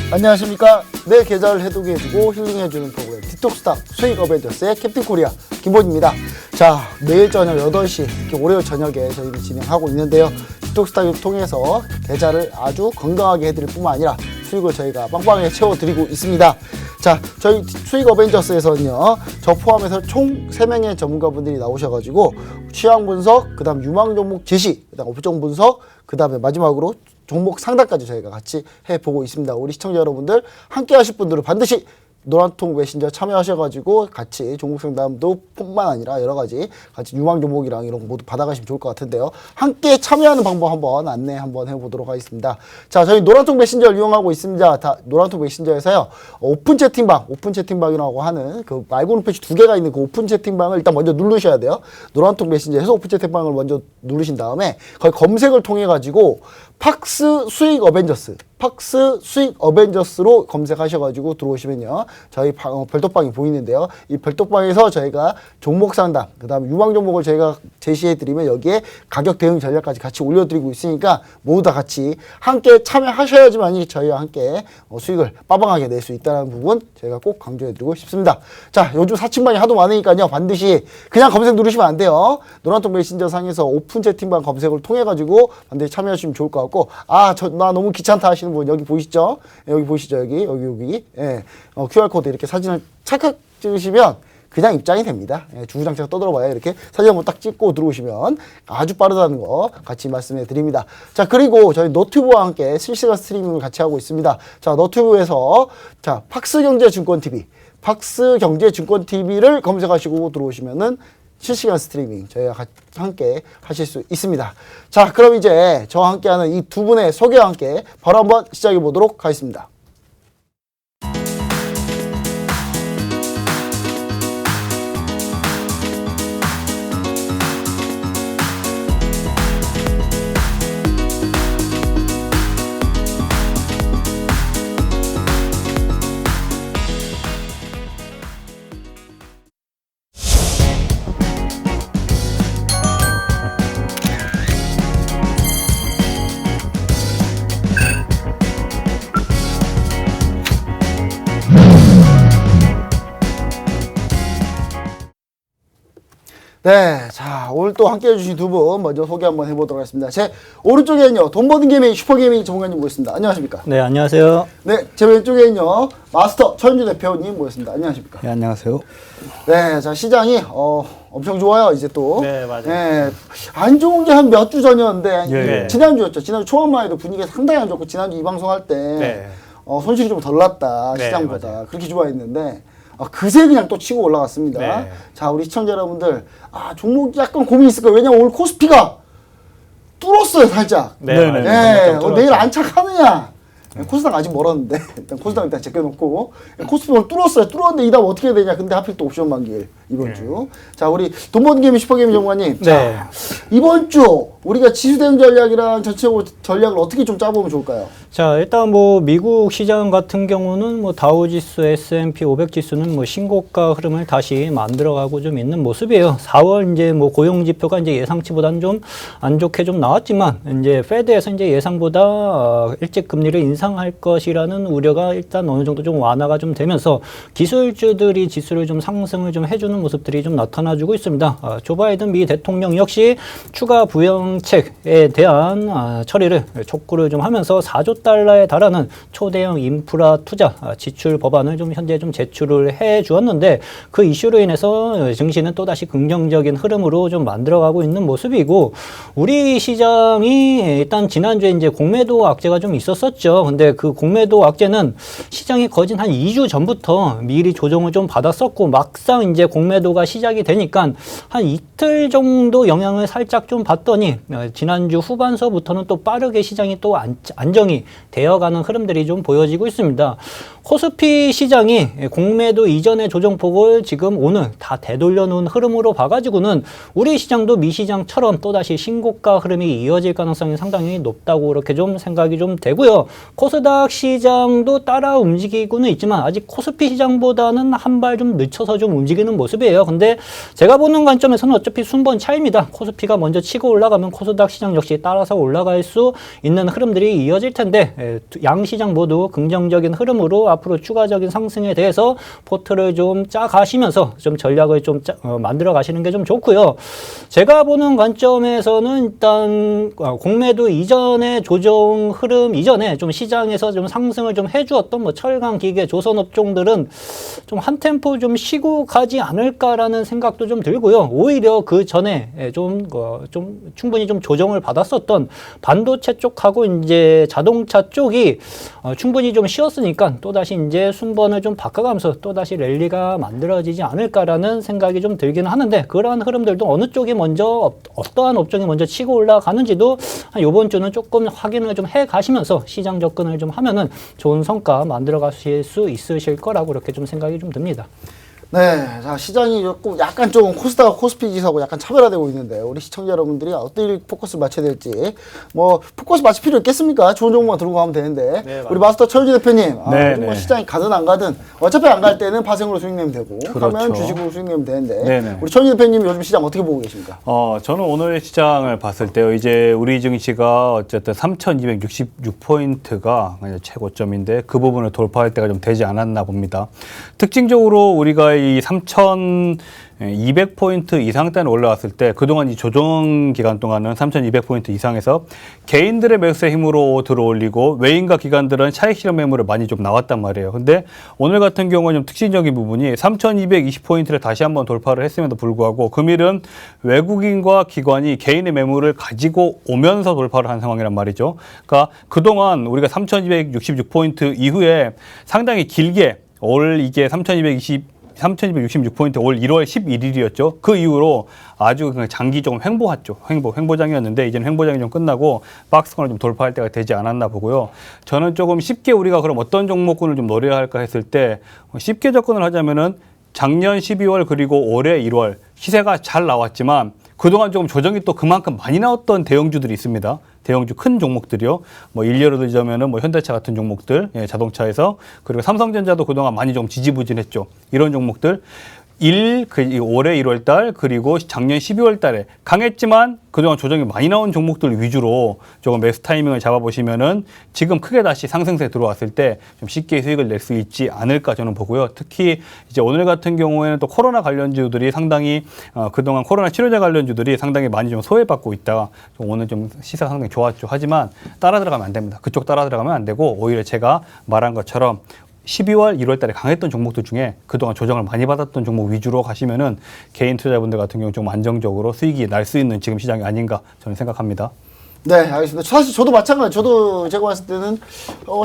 안녕하십니까. 내 계좌를 해독해주고 힐링해주는 프로그램 디톡스탁 수익 어벤져스의 캡틴 코리아 김본입니다. 자, 매일 저녁 8시 이렇게 월요일 저녁에 저희를 진행하고 있는데요. 디톡스탁을 통해서 계좌를 아주 건강하게 해드릴 뿐만 아니라 수익을 저희가 빵빵하게 채워드리고 있습니다. 자, 저희 수익 어벤져스에서는요, 저 포함해서 총 3명의 전문가분들이 나오셔가지고 취향 분석, 그 다음 유망 종목 제시, 그 다음 업종 분석, 그 다음에 마지막으로 종목 상담까지 저희가 같이 해보고 있습니다. 우리 시청자 여러분들 함께 하실 분들은 반드시 노란통 메신저 참여하셔가지고 같이 종목 상담도 뿐만 아니라 여러 가지 같이 유망 종목이랑 이런 거 모두 받아가시면 좋을 것 같은데요. 함께 참여하는 방법 한번 안내 한번 해보도록 하겠습니다. 자, 저희 노란통 메신저를 이용하고 있습니다. 다 노란통 메신저에서요, 오픈 채팅방이라고 하는 그 말고는 표시 2개가 있는 그 오픈 채팅방을 일단 먼저 누르셔야 돼요. 노란통 메신저에서 오픈 채팅방을 먼저 누르신 다음에 거기 검색을 통해 가지고 팍스 수익 어벤져스로 검색하셔가지고 들어오시면요, 저희 별도방이 보이는데요. 이 별도방에서 저희가 종목 상담, 그 다음에 유망 종목을 저희가 제시해드리면 여기에 가격 대응 전략까지 같이 올려드리고 있으니까 모두 다 같이 함께 참여하셔야지만이 저희와 함께 수익을 빠방하게 낼 수 있다는 부분 저희가 꼭 강조해드리고 싶습니다. 자, 요즘 사칭방이 하도 많으니까요, 반드시 그냥 검색 누르시면 안 돼요. 노란통 메신저 상에서 오픈 채팅방 검색을 통해가지고 반드시 참여하시면 좋을 것 같고, 나 너무 귀찮다 하시는 분 여기 보이시죠? 여기 보이시죠? 여기. 예. QR코드 이렇게 사진을 찰칵 찍으시면 그냥 입장이 됩니다. 예, 주구장창 떠들어봐요. 이렇게 사진 한번 딱 찍고 들어오시면 아주 빠르다는 거 같이 말씀해 드립니다. 자, 그리고 저희 너튜브와 함께 실시간 스트리밍을 같이 하고 있습니다. 자, 너튜브에서 자, 팍스경제증권TV를 검색하시고 들어오시면은 실시간 스트리밍 저희가 함께 하실 수 있습니다. 자, 그럼 이제 저와 함께하는 이 두 분의 소개와 함께 바로 한번 시작해 보도록 하겠습니다. 네, 자, 오늘 또 함께 해주신 두 분 먼저 소개 한번 해보도록 하겠습니다. 제 오른쪽에는요, 돈 버는 게이밍 슈퍼게이밍 전문가님 모셨습니다. 안녕하십니까? 네, 안녕하세요. 네, 제 왼쪽에는요, 마스터 천주 대표님 모셨습니다. 안녕하십니까? 네, 안녕하세요. 네, 자, 시장이 엄청 좋아요, 이제 또. 네, 맞아요. 네, 안 좋은 게 한 몇 주 전이었는데, 네. 지난주였죠. 지난주 초반만 해도 분위기가 상당히 안 좋고, 지난주 이 방송할 때 네. 손실이 좀 덜 났다, 네, 시장보다. 맞아요. 그렇게 좋아했는데, 그새 그냥 또 치고 올라갔습니다. 네. 자, 우리 시청자 여러분들, 종목이 약간 고민이 있을 거예요. 왜냐면 오늘 코스피가 뚫었어요, 살짝. 네, 네, 네, 내일 안착하느냐? 코스닥 아직 멀었는데 일단 코스닥 일단 제껴놓고 코스피 오늘 뚫었는데 이 다음 어떻게 해야 되냐. 근데 하필 또 옵션 만기일 이번 주. 자, 우리 돈 버는 게임 슈퍼게임 전문가님. 네. 자, 이번 주 우리가 지수 대응 전략이랑 전체적으로 전략을 어떻게 좀 짜보면 좋을까요? 자, 일단 뭐 미국 시장 같은 경우는 뭐 다우지수, S&P 500 지수는 뭐 신고가 흐름을 다시 만들어가고 좀 있는 모습이에요. 4월 이제 뭐 고용 지표가 이제 예상치보다는 좀 안 좋게 좀 나왔지만 이제 페드에서 이제 예상보다 일찍 금리를 인상할 것이라는 우려가 일단 어느 정도 좀 완화가 좀 되면서 기술주들이 지수를 좀 상승을 좀 해주는 모습들이 좀 나타나주고 있습니다. 조 바이든 미 대통령 역시 추가 부양책에 대한 처리를 촉구를 좀 하면서 4조 달러에 달하는 초대형 인프라 투자 지출 법안을 좀 현재 좀 제출을 해 주었는데, 그 이슈로 인해서 증시는 또다시 긍정적인 흐름으로 좀 만들어가고 있는 모습이고, 우리 시장이 일단 지난주에 이제 공매도 악재가 좀 있었었죠. 근데 그 공매도 악재는 시장이 거진 한 2주 전부터 미리 조정을 좀 받았었고, 막상 이제 공매도가 시작이 되니까 한 이틀 정도 영향을 살짝 좀 받더니 지난주 후반서부터는 또 빠르게 시장이 또 안정이 되어가는 흐름들이 좀 보여지고 있습니다. 코스피 시장이 공매도 이전의 조정폭을 지금 오늘 다 되돌려 놓은 흐름으로 봐가지고는 우리 시장도 미 시장처럼 또다시 신고가 흐름이 이어질 가능성이 상당히 높다고 이렇게 좀 생각이 좀 되고요. 코스닥 시장도 따라 움직이고는 있지만 아직 코스피 시장보다는 한 발 좀 늦춰서 좀 움직이는 모습. 모습이에요. 근데 제가 보는 관점에서는 어차피 순번 차입니다. 코스피가 먼저 치고 올라가면 코스닥 시장 역시 따라서 올라갈 수 있는 흐름들이 이어질 텐데 양 시장 모두 긍정적인 흐름으로 앞으로 추가적인 상승에 대해서 포트를 좀 짜 가시면서 좀 전략을 좀 만들어 가시는 게 좀 좋고요. 제가 보는 관점에서는 일단 공매도 이전의 조정 흐름 이전에 좀 시장에서 좀 상승을 좀 해주었던 뭐 철강, 기계, 조선 업종들은 좀 한 템포 좀 쉬고 가지 않을까라는 생각도 좀 들고요. 오히려 그 전에 좀 충분히 좀 조정을 받았었던 반도체 쪽하고 이제 자동차 쪽이 충분히 좀 쉬었으니까 또다시 이제 순번을 좀 바꿔가면서 또다시 랠리가 만들어지지 않을까라는 생각이 좀 들기는 하는데 그러한 흐름들도 어느 쪽이 먼저 어떠한 업종이 먼저 치고 올라가는지도 한 이번 주는 조금 확인을 좀 해 가시면서 시장 접근을 좀 하면은 좋은 성과 만들어 가실 수 있으실 거라고 이렇게 좀 생각이 좀 듭니다. 네, 자 시장이 조금 약간 좀 코스닥, 코스피 지수하고 약간 차별화되고 있는데 우리 시청자 여러분들이 어떤 포커스를 맞춰야 될지 뭐 포커스 맞출 필요 있겠습니까? 좋은 정보만 들고 가면 되는데 네, 우리 마스터 최현주 대표님, 네, 뭐 네. 시장이 가든 안 가든 어차피 안 갈 때는 파생으로 수익 내면 되고 그렇죠. 하면 주식으로 수익 내면 되는데 네, 네. 우리 최현주 대표님 요즘 시장 어떻게 보고 계십니까? 저는 오늘 시장을 봤을 때요. 이제 우리 증시가 어쨌든 3,266포인트가 최고점인데 그 부분을 돌파할 때가 좀 되지 않았나 봅니다. 특징적으로 우리가 이 3,200포인트 이상대는 올라왔을 때 그동안 이 조정 기간 동안은 3,200포인트 이상에서 개인들의 매수의 힘으로 들어올리고 외인과 기관들은 차익 실현 매물을 많이 좀 나왔단 말이에요. 근데 오늘 같은 경우는 좀 특징적인 부분이 3,220포인트를 다시 한번 돌파를 했음에도 불구하고 금일은 외국인과 기관이 개인의 매물을 가지고 오면서 돌파를 한 상황이란 말이죠. 그러니까 그동안 우리가 3,266포인트 이후에 상당히 길게 올 이게 3,266포인트 올 1월 11일이었죠. 그 이후로 아주 그냥 장기 조금 횡보했죠. 횡보장이었는데 이제는 횡보장이 좀 끝나고 박스권을 좀 돌파할 때가 되지 않았나 보고요. 저는 조금 쉽게 우리가 그럼 어떤 종목군을 좀 노려야 할까 했을 때 쉽게 접근을 하자면은 작년 12월 그리고 올해 1월 시세가 잘 나왔지만 그동안 조금 조정이 또 그만큼 많이 나왔던 대형주들이 있습니다. 대형주 큰 종목들이요. 뭐 예를 들자면은 뭐 현대차 같은 종목들, 예, 자동차에서 그리고 삼성전자도 그동안 많이 좀 지지부진했죠. 이런 종목들. 올해 1월 달 그리고 작년 12월 달에 강했지만 그동안 조정이 많이 나온 종목들 위주로 조금 매수 타이밍을 잡아보시면은 지금 크게 다시 상승세에 들어왔을 때 좀 쉽게 수익을 낼 수 있지 않을까 저는 보고요. 특히 이제 오늘 같은 경우에는 또 코로나 관련주들이 상당히 그동안 코로나 치료제 관련주들이 상당히 많이 좀 소외받고 있다. 오늘 좀 시세가 상당히 좋았죠. 하지만 따라 들어가면 안 됩니다. 그쪽 따라 들어가면 안 되고 오히려 제가 말한 것처럼 12월, 1월 달에 강했던 종목들 중에 그동안 조정을 많이 받았던 종목 위주로 가시면은 개인 투자자분들 같은 경우 좀 안정적으로 수익이 날 수 있는 지금 시장이 아닌가 저는 생각합니다. 네, 알겠습니다. 사실 저도 마찬가지. 저도 제가 봤을 때는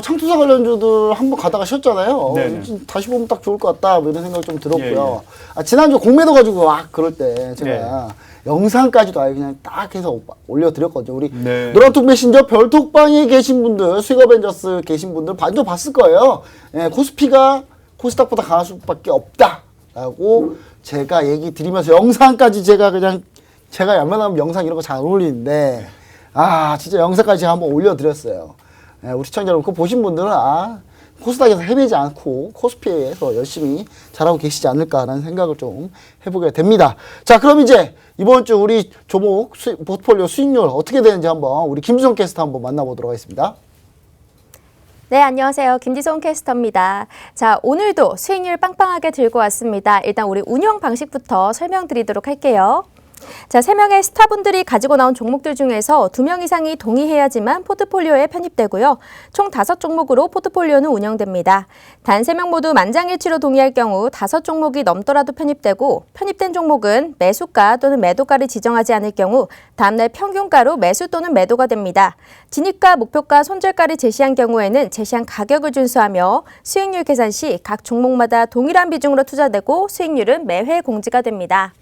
창투사 관련주들 한번 가다가 쉬었잖아요. 네네. 다시 보면 딱 좋을 것 같다. 뭐 이런 생각 좀 들었고요. 예. 지난주 공매도 가지고 그럴 때 제가 영상까지도 아예 그냥 딱 해서 올려드렸거든요. 우리 네. 노란톡 메신저 별톡방에 계신 분들, 수익 어벤져스 계신 분들 반도 봤을 거예요. 예, 코스피가 코스닥보다 강할 수밖에 없다라고 제가 얘기 드리면서 영상까지 제가 웬만하면 영상 이런 거 잘 안 올리는데 진짜 영상까지 제가 한번 올려드렸어요. 예, 우리 시청자 여러분 그거 보신 분들은 코스닥에서 헤매지 않고 코스피에서 열심히 잘하고 계시지 않을까라는 생각을 좀 해보게 됩니다. 자, 그럼 이제 이번 주 우리 종목 포트폴리오 수익률 어떻게 되는지 한번 우리 김수정 캐스터 한번 만나보도록 하겠습니다. 네, 안녕하세요. 김지성 캐스터입니다. 자, 오늘도 수익률 빵빵하게 들고 왔습니다. 일단 우리 운영 방식부터 설명드리도록 할게요. 자, 3명의 스타분들이 가지고 나온 종목들 중에서 2명 이상이 동의해야지만 포트폴리오에 편입되고요. 총 5종목으로 포트폴리오는 운영됩니다. 단 3명 모두 만장일치로 동의할 경우 5종목이 넘더라도 편입되고 편입된 종목은 매수가 또는 매도가를 지정하지 않을 경우 다음날 평균가로 매수 또는 매도가 됩니다. 진입가, 목표가, 손절가를 제시한 경우에는 제시한 가격을 준수하며 수익률 계산 시 각 종목마다 동일한 비중으로 투자되고 수익률은 매회 공지가 됩니다.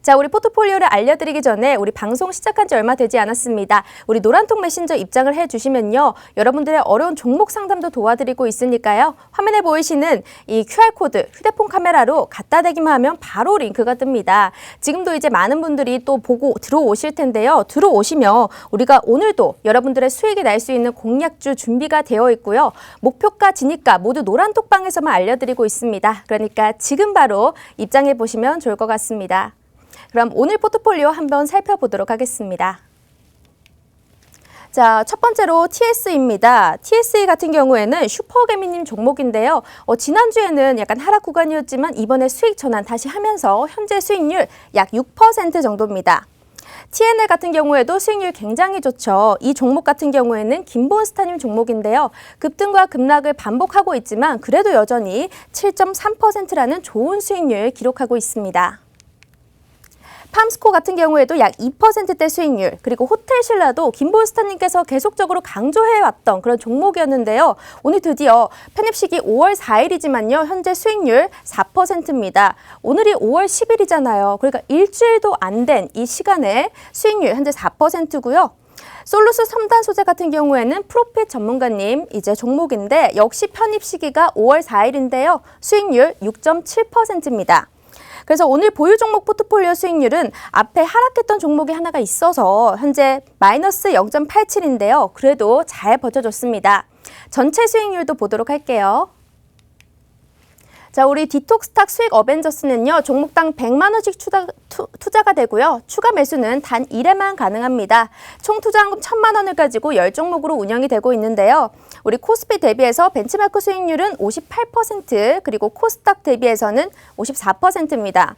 자, 우리 포트폴리오를 알려드리기 전에 우리 방송 시작한 지 얼마 되지 않았습니다. 우리 노란통 메신저 입장을 해주시면요. 여러분들의 어려운 종목 상담도 도와드리고 있으니까요. 화면에 보이시는 이 QR코드 휴대폰 카메라로 갖다 대기만 하면 바로 링크가 뜹니다. 지금도 이제 많은 분들이 또 보고 들어오실 텐데요. 들어오시면 우리가 오늘도 여러분들의 수익이 날 수 있는 공략주 준비가 되어 있고요. 목표가, 진입가 모두 노란톡방에서만 알려드리고 있습니다. 그러니까 지금 바로 입장해 보시면 좋을 것 같습니다. 그럼 오늘 포트폴리오 한번 살펴보도록 하겠습니다. 자, 첫 번째로 TS입니다. TS 같은 경우에는 슈퍼개미님 종목인데요. 지난주에는 약간 하락 구간이었지만 이번에 수익 전환 다시 하면서 현재 수익률 약 6% 정도입니다. TNL 같은 경우에도 수익률 굉장히 좋죠. 이 종목 같은 경우에는 김본스타님 종목인데요. 급등과 급락을 반복하고 있지만 그래도 여전히 7.3%라는 좋은 수익률 기록하고 있습니다. 팜스코 같은 경우에도 약 2%대 수익률, 그리고 호텔신라도 김본스타님께서 계속적으로 강조해왔던 그런 종목이었는데요. 오늘 드디어 편입식이 5월 4일이지만요. 현재 수익률 4%입니다. 오늘이 5월 10일이잖아요. 그러니까 일주일도 안 된 이 시간에 수익률 현재 4%고요. 솔루스 3단 소재 같은 경우에는 프로핏 전문가님 이제 종목인데 역시 편입 시기가 5월 4일인데요. 수익률 6.7%입니다. 그래서 오늘 보유 종목 포트폴리오 수익률은 앞에 하락했던 종목이 하나가 있어서 현재 마이너스 0.87인데요. 그래도 잘 버텨줬습니다. 전체 수익률도 보도록 할게요. 자, 우리 디톡스탁 수익 어벤져스는요. 종목당 100만 원씩 투자가 되고요. 추가 매수는 단 1회만 가능합니다. 총 투자한금 1000만 원을 가지고 10종목으로 운영이 되고 있는데요. 우리 코스피 대비해서 벤치마크 수익률은 58%, 그리고 코스닥 대비해서는 54%입니다.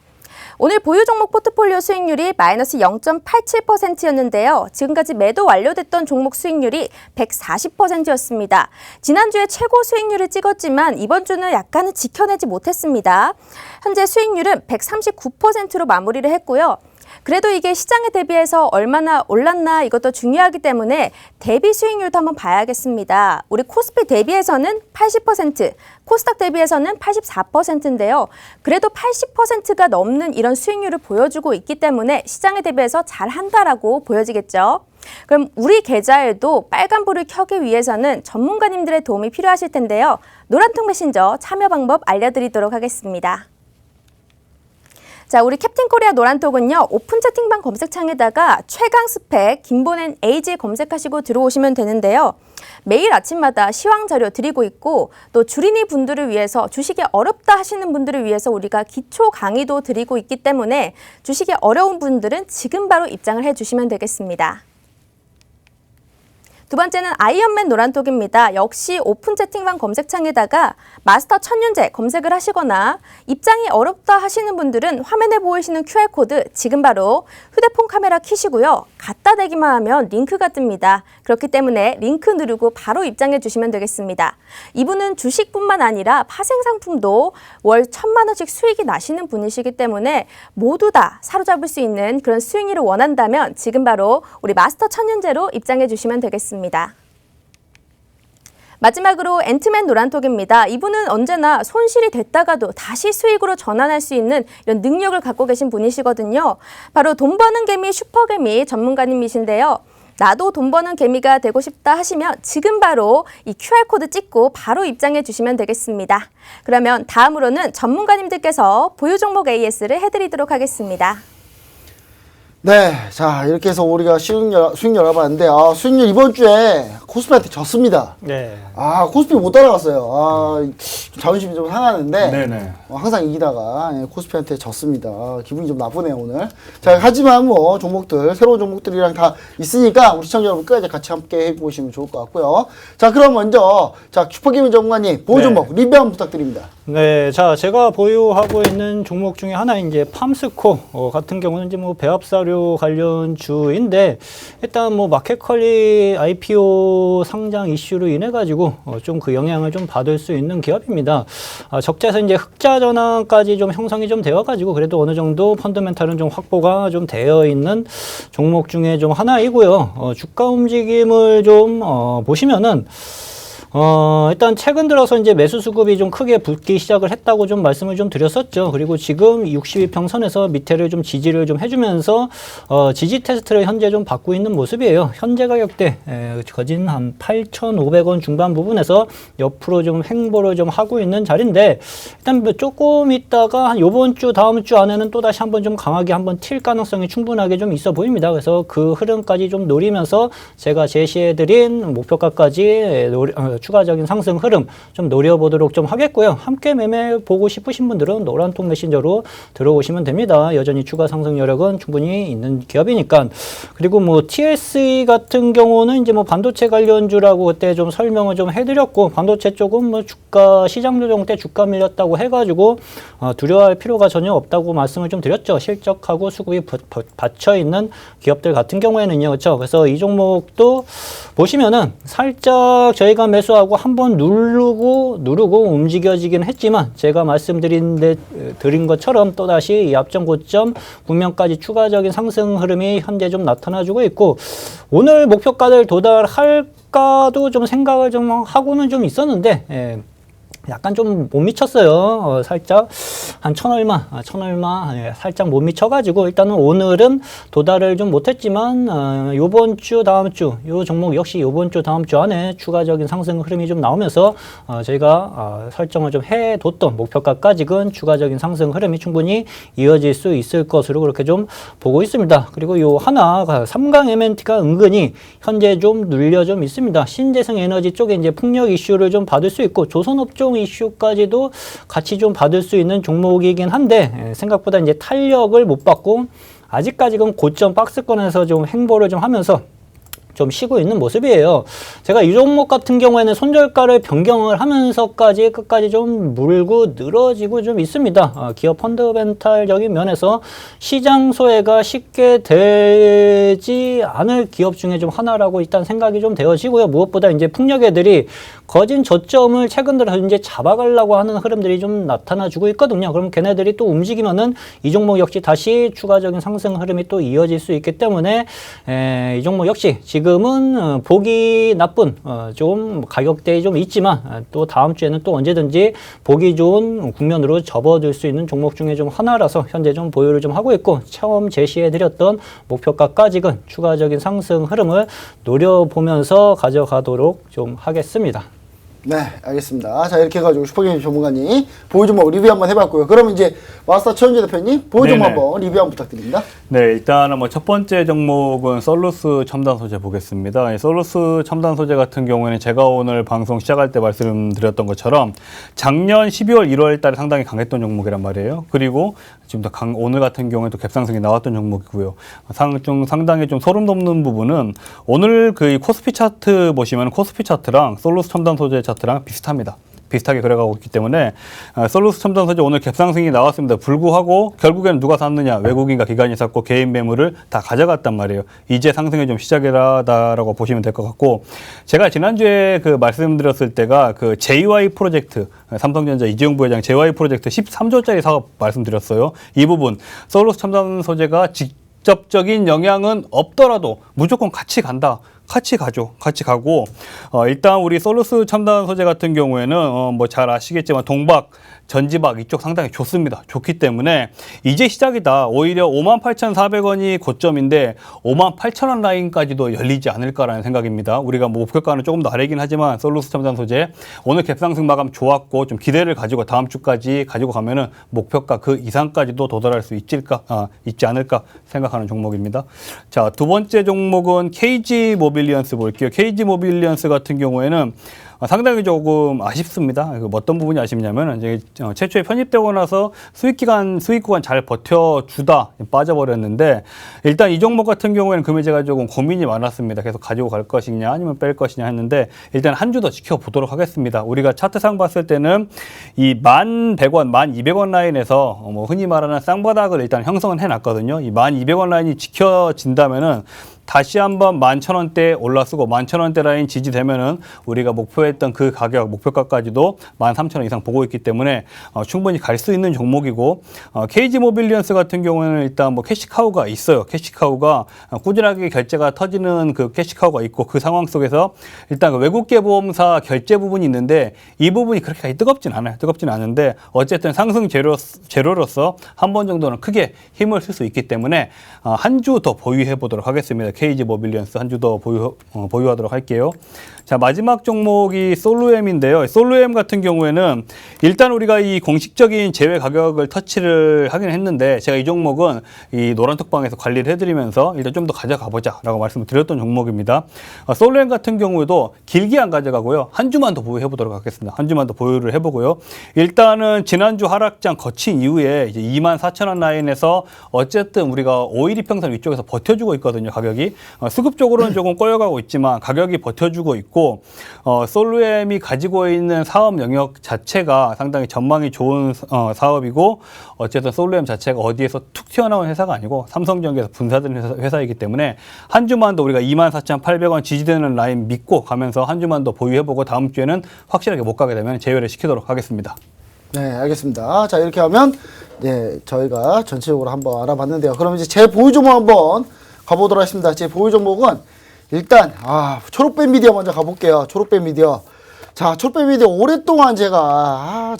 오늘 보유 종목 포트폴리오 수익률이 마이너스 0.87%였는데요. 지금까지 매도 완료됐던 종목 수익률이 140%였습니다. 지난주에 최고 수익률을 찍었지만 이번 주는 약간은 지켜내지 못했습니다. 현재 수익률은 139%로 마무리를 했고요. 그래도 이게 시장에 대비해서 얼마나 올랐나 이것도 중요하기 때문에 대비 수익률도 한번 봐야겠습니다. 우리 코스피 대비해서는 80%, 코스닥 대비해서는 84%인데요. 그래도 80%가 넘는 이런 수익률을 보여주고 있기 때문에 시장에 대비해서 잘한다라고 보여지겠죠. 그럼 우리 계좌에도 빨간불을 켜기 위해서는 전문가님들의 도움이 필요하실 텐데요. 노란통 메신저 참여 방법 알려드리도록 하겠습니다. 자, 우리 캡틴 코리아 노란톡은요. 오픈 채팅방 검색창에다가 최강 스펙 김보낸 AG 검색하시고 들어오시면 되는데요. 매일 아침마다 시황 자료 드리고 있고 또 주린이 분들을 위해서 주식이 어렵다 하시는 분들을 위해서 우리가 기초 강의도 드리고 있기 때문에 주식이 어려운 분들은 지금 바로 입장을 해주시면 되겠습니다. 두 번째는 아이언맨 노란톡입니다. 역시 오픈 채팅방 검색창에다가 마스터 천윤재 검색을 하시거나 입장이 어렵다 하시는 분들은 화면에 보이시는 QR코드 지금 바로 휴대폰 카메라 켜시고요. 갖다 대기만 하면 링크가 뜹니다. 그렇기 때문에 링크 누르고 바로 입장해 주시면 되겠습니다. 이분은 주식뿐만 아니라 파생상품도 월 1000만 원씩 수익이 나시는 분이시기 때문에 모두 다 사로잡을 수 있는 그런 수익률을 원한다면 지금 바로 우리 마스터 천윤재로 입장해 주시면 되겠습니다. 마지막으로 앤트맨 노란톡입니다. 이분은 언제나 손실이 됐다가도 다시 수익으로 전환할 수 있는 이런 능력을 갖고 계신 분이시거든요. 바로 돈 버는 개미 슈퍼개미 전문가님이신데요. 나도 돈 버는 개미가 되고 싶다 하시면 지금 바로 이 QR코드 찍고 바로 입장해 주시면 되겠습니다. 그러면 다음으로는 전문가님들께서 보유 종목 AS를 해드리도록 하겠습니다. 네, 자 이렇게 해서 우리가 수익률 알아봤는데 수익률 이번 주에 코스피한테 졌습니다. 네. 코스피 못 따라갔어요. 자존심이 좀 상하는데 네네. 항상 이기다가 코스피한테 졌습니다. 기분이 좀 나쁘네요 오늘. 자 하지만 뭐 종목들 새로운 종목들이랑 다 있으니까 우리 시청자 여러분 끝까지 같이 함께 해보시면 좋을 것 같고요. 자 그럼 먼저 자 슈퍼개미 전문가님 보유 종목 리뷰 한번 부탁드립니다. 네, 자 제가 보유하고 있는 종목 중에 하나 이제 팜스코 같은 경우는 이제 뭐 배합사료 관련 주인데 일단 뭐 마켓컬리 IPO 상장 이슈로 인해 가지고 좀 그 영향을 좀 받을 수 있는 기업입니다. 적자에서 이제 흑자 전환까지 좀 형성이 좀 되어 가지고 그래도 어느 정도 펀더멘탈은 좀 확보가 좀 되어 있는 종목 중에 좀 하나이고요. 주가 움직임을 좀 보시면은 일단 최근 들어서 이제 매수 수급이 좀 크게 붙기 시작을 했다고 좀 말씀을 좀 드렸었죠. 그리고 지금 62평 선에서 밑에를 좀 지지를 좀 해주면서 지지 테스트를 현재 좀 받고 있는 모습이에요. 현재 가격대 거진 한 8,500원 중반 부분에서 옆으로 좀 횡보를 좀 하고 있는 자리인데 일단 뭐 조금 있다가 한 요번 주 다음 주 안에는 또 다시 한번 좀 강하게 한번 튈 가능성이 충분하게 좀 있어 보입니다. 그래서 그 흐름까지 좀 노리면서 제가 제시해드린 목표가까지 추가적인 상승 흐름 좀 노려보도록 좀 하겠고요. 함께 매매 보고 싶으신 분들은 노란통 메신저로 들어오시면 됩니다. 여전히 추가 상승 여력은 충분히 있는 기업이니까. 그리고 뭐 TSE 같은 경우는 이제 뭐 반도체 관련주라고 그때 좀 설명을 좀 해드렸고 반도체 쪽은 뭐 주가 시장 조정 때 주가 밀렸다고 해가지고 두려워할 필요가 전혀 없다고 말씀을 좀 드렸죠. 실적하고 수급이 받쳐 있는 기업들 같은 경우에는요, 그렇죠. 그래서 이 종목도 보시면은 살짝 저희가 매수하고 한번 누르고 움직여지긴 했지만 제가 말씀드린 것처럼 또 다시 이 앞전 고점 국면까지 추가적인 상승 흐름이 현재 좀 나타나주고 있고 오늘 목표가를 도달할까도 좀 생각을 좀 하고는 좀 있었는데. 약간 좀 못 미쳤어요. 살짝 한 천 얼마 살짝 못 미쳐가지고 일단은 오늘은 도달을 좀 못했지만 요번 주 다음 주 요 종목 역시 요번 주 다음 주 안에 추가적인 상승 흐름이 좀 나오면서 저희가 설정을 좀 해뒀던 목표가까지는 추가적인 상승 흐름이 충분히 이어질 수 있을 것으로 그렇게 좀 보고 있습니다. 그리고 요 하나가 3강 MNT가 은근히 현재 좀 눌려 좀 있습니다. 신재생 에너지 쪽에 이제 풍력 이슈를 좀 받을 수 있고 조선업종 이슈까지도 같이 좀 받을 수 있는 종목이긴 한데 생각보다 이제 탄력을 못 받고 아직까지는 고점 박스권에서 좀 횡보를 좀 하면서 좀 쉬고 있는 모습이에요. 제가 이 종목 같은 경우에는 손절가를 변경을 하면서까지 끝까지 좀 물고 늘어지고 좀 있습니다. 기업 펀더멘탈적인 면에서 시장 소외가 쉽게 되지 않을 기업 중에 좀 하나라고 일단 생각이 좀 되어지고요. 무엇보다 이제 풍력 애들이 거진 저점을 최근 들어 이제 잡아가려고 하는 흐름들이 좀 나타나주고 있거든요. 그럼 걔네들이 또 움직이면은 이 종목 역시 다시 추가적인 상승 흐름이 또 이어질 수 있기 때문에 이 종목 역시 지금은 보기 나쁜 좀 가격대에 좀 있지만 또 다음 주에는 또 언제든지 보기 좋은 국면으로 접어들 수 있는 종목 중에 좀 하나라서 현재 좀 보유를 좀 하고 있고 처음 제시해드렸던 목표가까지는 추가적인 상승 흐름을 노려보면서 가져가도록 좀 하겠습니다. 네, 알겠습니다. 자, 이렇게 해가지고 슈퍼게임 전문가님 보유 종목 리뷰 한번 해봤고요. 그럼 이제 마스터 최현재 대표님 보유 종목 한번 리뷰 한번 부탁드립니다. 네, 일단은 뭐 첫 번째 종목은 솔루스 첨단 소재 보겠습니다. 이 솔루스 첨단 소재 같은 경우에는 제가 오늘 방송 시작할 때 말씀드렸던 것처럼 작년 12월, 1월 달에 상당히 강했던 종목이란 말이에요. 그리고 지금 오늘 같은 경우에도 갭상승이 나왔던 종목이고요. 상당히 좀 소름 돋는 부분은 오늘 그 코스피 차트 보시면 코스피 차트랑 솔루스 첨단 소재 차트랑 비슷합니다. 비슷하게 그래가고 있기 때문에 솔루스 첨단 소재 오늘 갭상승이 나왔습니다. 불구하고 결국에는 누가 샀느냐, 외국인과 기관이 샀고 개인 매물을 다 가져갔단 말이에요. 이제 상승이 좀 시작이라고 보시면 될 것 같고, 제가 지난주에 그 말씀드렸을 때가 그 JY 프로젝트, 삼성전자 이재용 부회장 JY 프로젝트 13조짜리 사업 말씀드렸어요. 이 부분 솔루스 첨단 소재가 직접적인 영향은 없더라도 무조건 같이 간다. 같이 가죠. 같이 가고 일단 우리 솔루스 첨단 소재 같은 경우에는 뭐 잘 아시겠지만 동박, 전지박 이쪽 상당히 좋습니다. 좋기 때문에 이제 시작이다. 오히려 58,400원이 고점인데 58,000원 라인까지도 열리지 않을까라는 생각입니다. 우리가 뭐 목표가는 조금 더 아래긴 하지만 솔루스 첨단 소재 오늘 갭상승 마감 좋았고 좀 기대를 가지고 다음 주까지 가지고 가면은 목표가 그 이상까지도 도달할 수 있지 않을까 생각하는 종목입니다. 자, 두 번째 종목은 KG 모빌리언스 볼게요. KG 모빌리언스 같은 경우에는 상당히 조금 아쉽습니다. 어떤 부분이 아쉽냐면 이제 최초에 편입되고 나서 수익 구간 잘 버텨주다 빠져버렸는데 일단 이 종목 같은 경우에는 금액제가 조금 고민이 많았습니다. 계속 가지고 갈 것이냐 아니면 뺄 것이냐 했는데 일단 한 주 더 지켜보도록 하겠습니다. 우리가 차트상 봤을 때는 이 1,100원, 1,200원 라인에서 뭐 흔히 말하는 쌍바닥을 일단 형성은 해놨거든요. 이 1,200원 라인이 지켜진다면은 다시 한번 11,000원대 올라서고 11,000원대 라인 지지되면은 우리가 목표했던 그 가격, 목표가까지도 13,000원 이상 보고 있기 때문에 충분히 갈 수 있는 종목이고 KG 모빌리언스 같은 경우에는 일단 뭐 캐시카우가 있어요. 캐시카우가 꾸준하게 결제가 터지는 그 캐시카우가 있고 그 상황 속에서 일단 그 외국계 보험사 결제 부분이 있는데 이 부분이 그렇게 뜨겁진 않아요. 뜨겁진 않은데 어쨌든 상승 재료로서 한 번 정도는 크게 힘을 쓸 수 있기 때문에 한 주 더 보유해 보도록 하겠습니다. KG 모빌리언스 한 주 더 보유하도록 할게요. 자, 마지막 종목이 솔루엠인데요. 솔루엠 같은 경우에는 일단 우리가 이 공식적인 제외 가격을 터치를 하긴 했는데 제가 이 종목은 이 노란톡방에서 관리를 해드리면서 일단 좀 더 가져가 보자라고 말씀을 드렸던 종목입니다. 솔루엠 같은 경우에도 길게 안 가져가고요. 한 주만 더 보유해 보도록 하겠습니다. 한 주만 더 보유를 해보고요. 일단은 지난주 하락장 거친 이후에 이제 24,000원 라인에서 어쨌든 우리가 5일 이평선 위쪽에서 버텨주고 있거든요. 가격이 수급적으로는 조금 꺼여가고 있지만 가격이 버텨주고 있고 솔루엠이 가지고 있는 사업 영역 자체가 상당히 전망이 좋은 사업이고 어쨌든 솔루엠 자체가 어디에서 툭 튀어나온 회사가 아니고 삼성전기에서 분사된 회사이기 때문에 한 주만 더 우리가 24,800원 지지되는 라인 믿고 가면서 한 주만 더 보유해보고 다음 주에는 확실하게 못 가게 되면 제외를 시키도록 하겠습니다. 네, 알겠습니다. 자, 이렇게 하면 저희가 전체적으로 한번 알아봤는데요. 그럼 이제 제 보유 종목 한번 가보도록 하겠습니다. 제 보유 종목은 일단 초록빛 미디어 먼저 가볼게요. 초록빛 미디어. 자, 초록빛 미디어 오랫동안 제가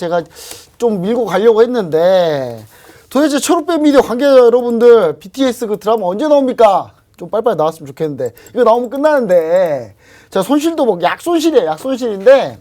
좀 밀고 가려고 했는데 도대체 초록빛 미디어 관계자 여러분들 BTS 그 드라마 언제 나옵니까? 좀 빨리빨리 나왔으면 좋겠는데 이거 나오면 끝나는데 자, 손실도 뭐 약손실이에요. 약손실인데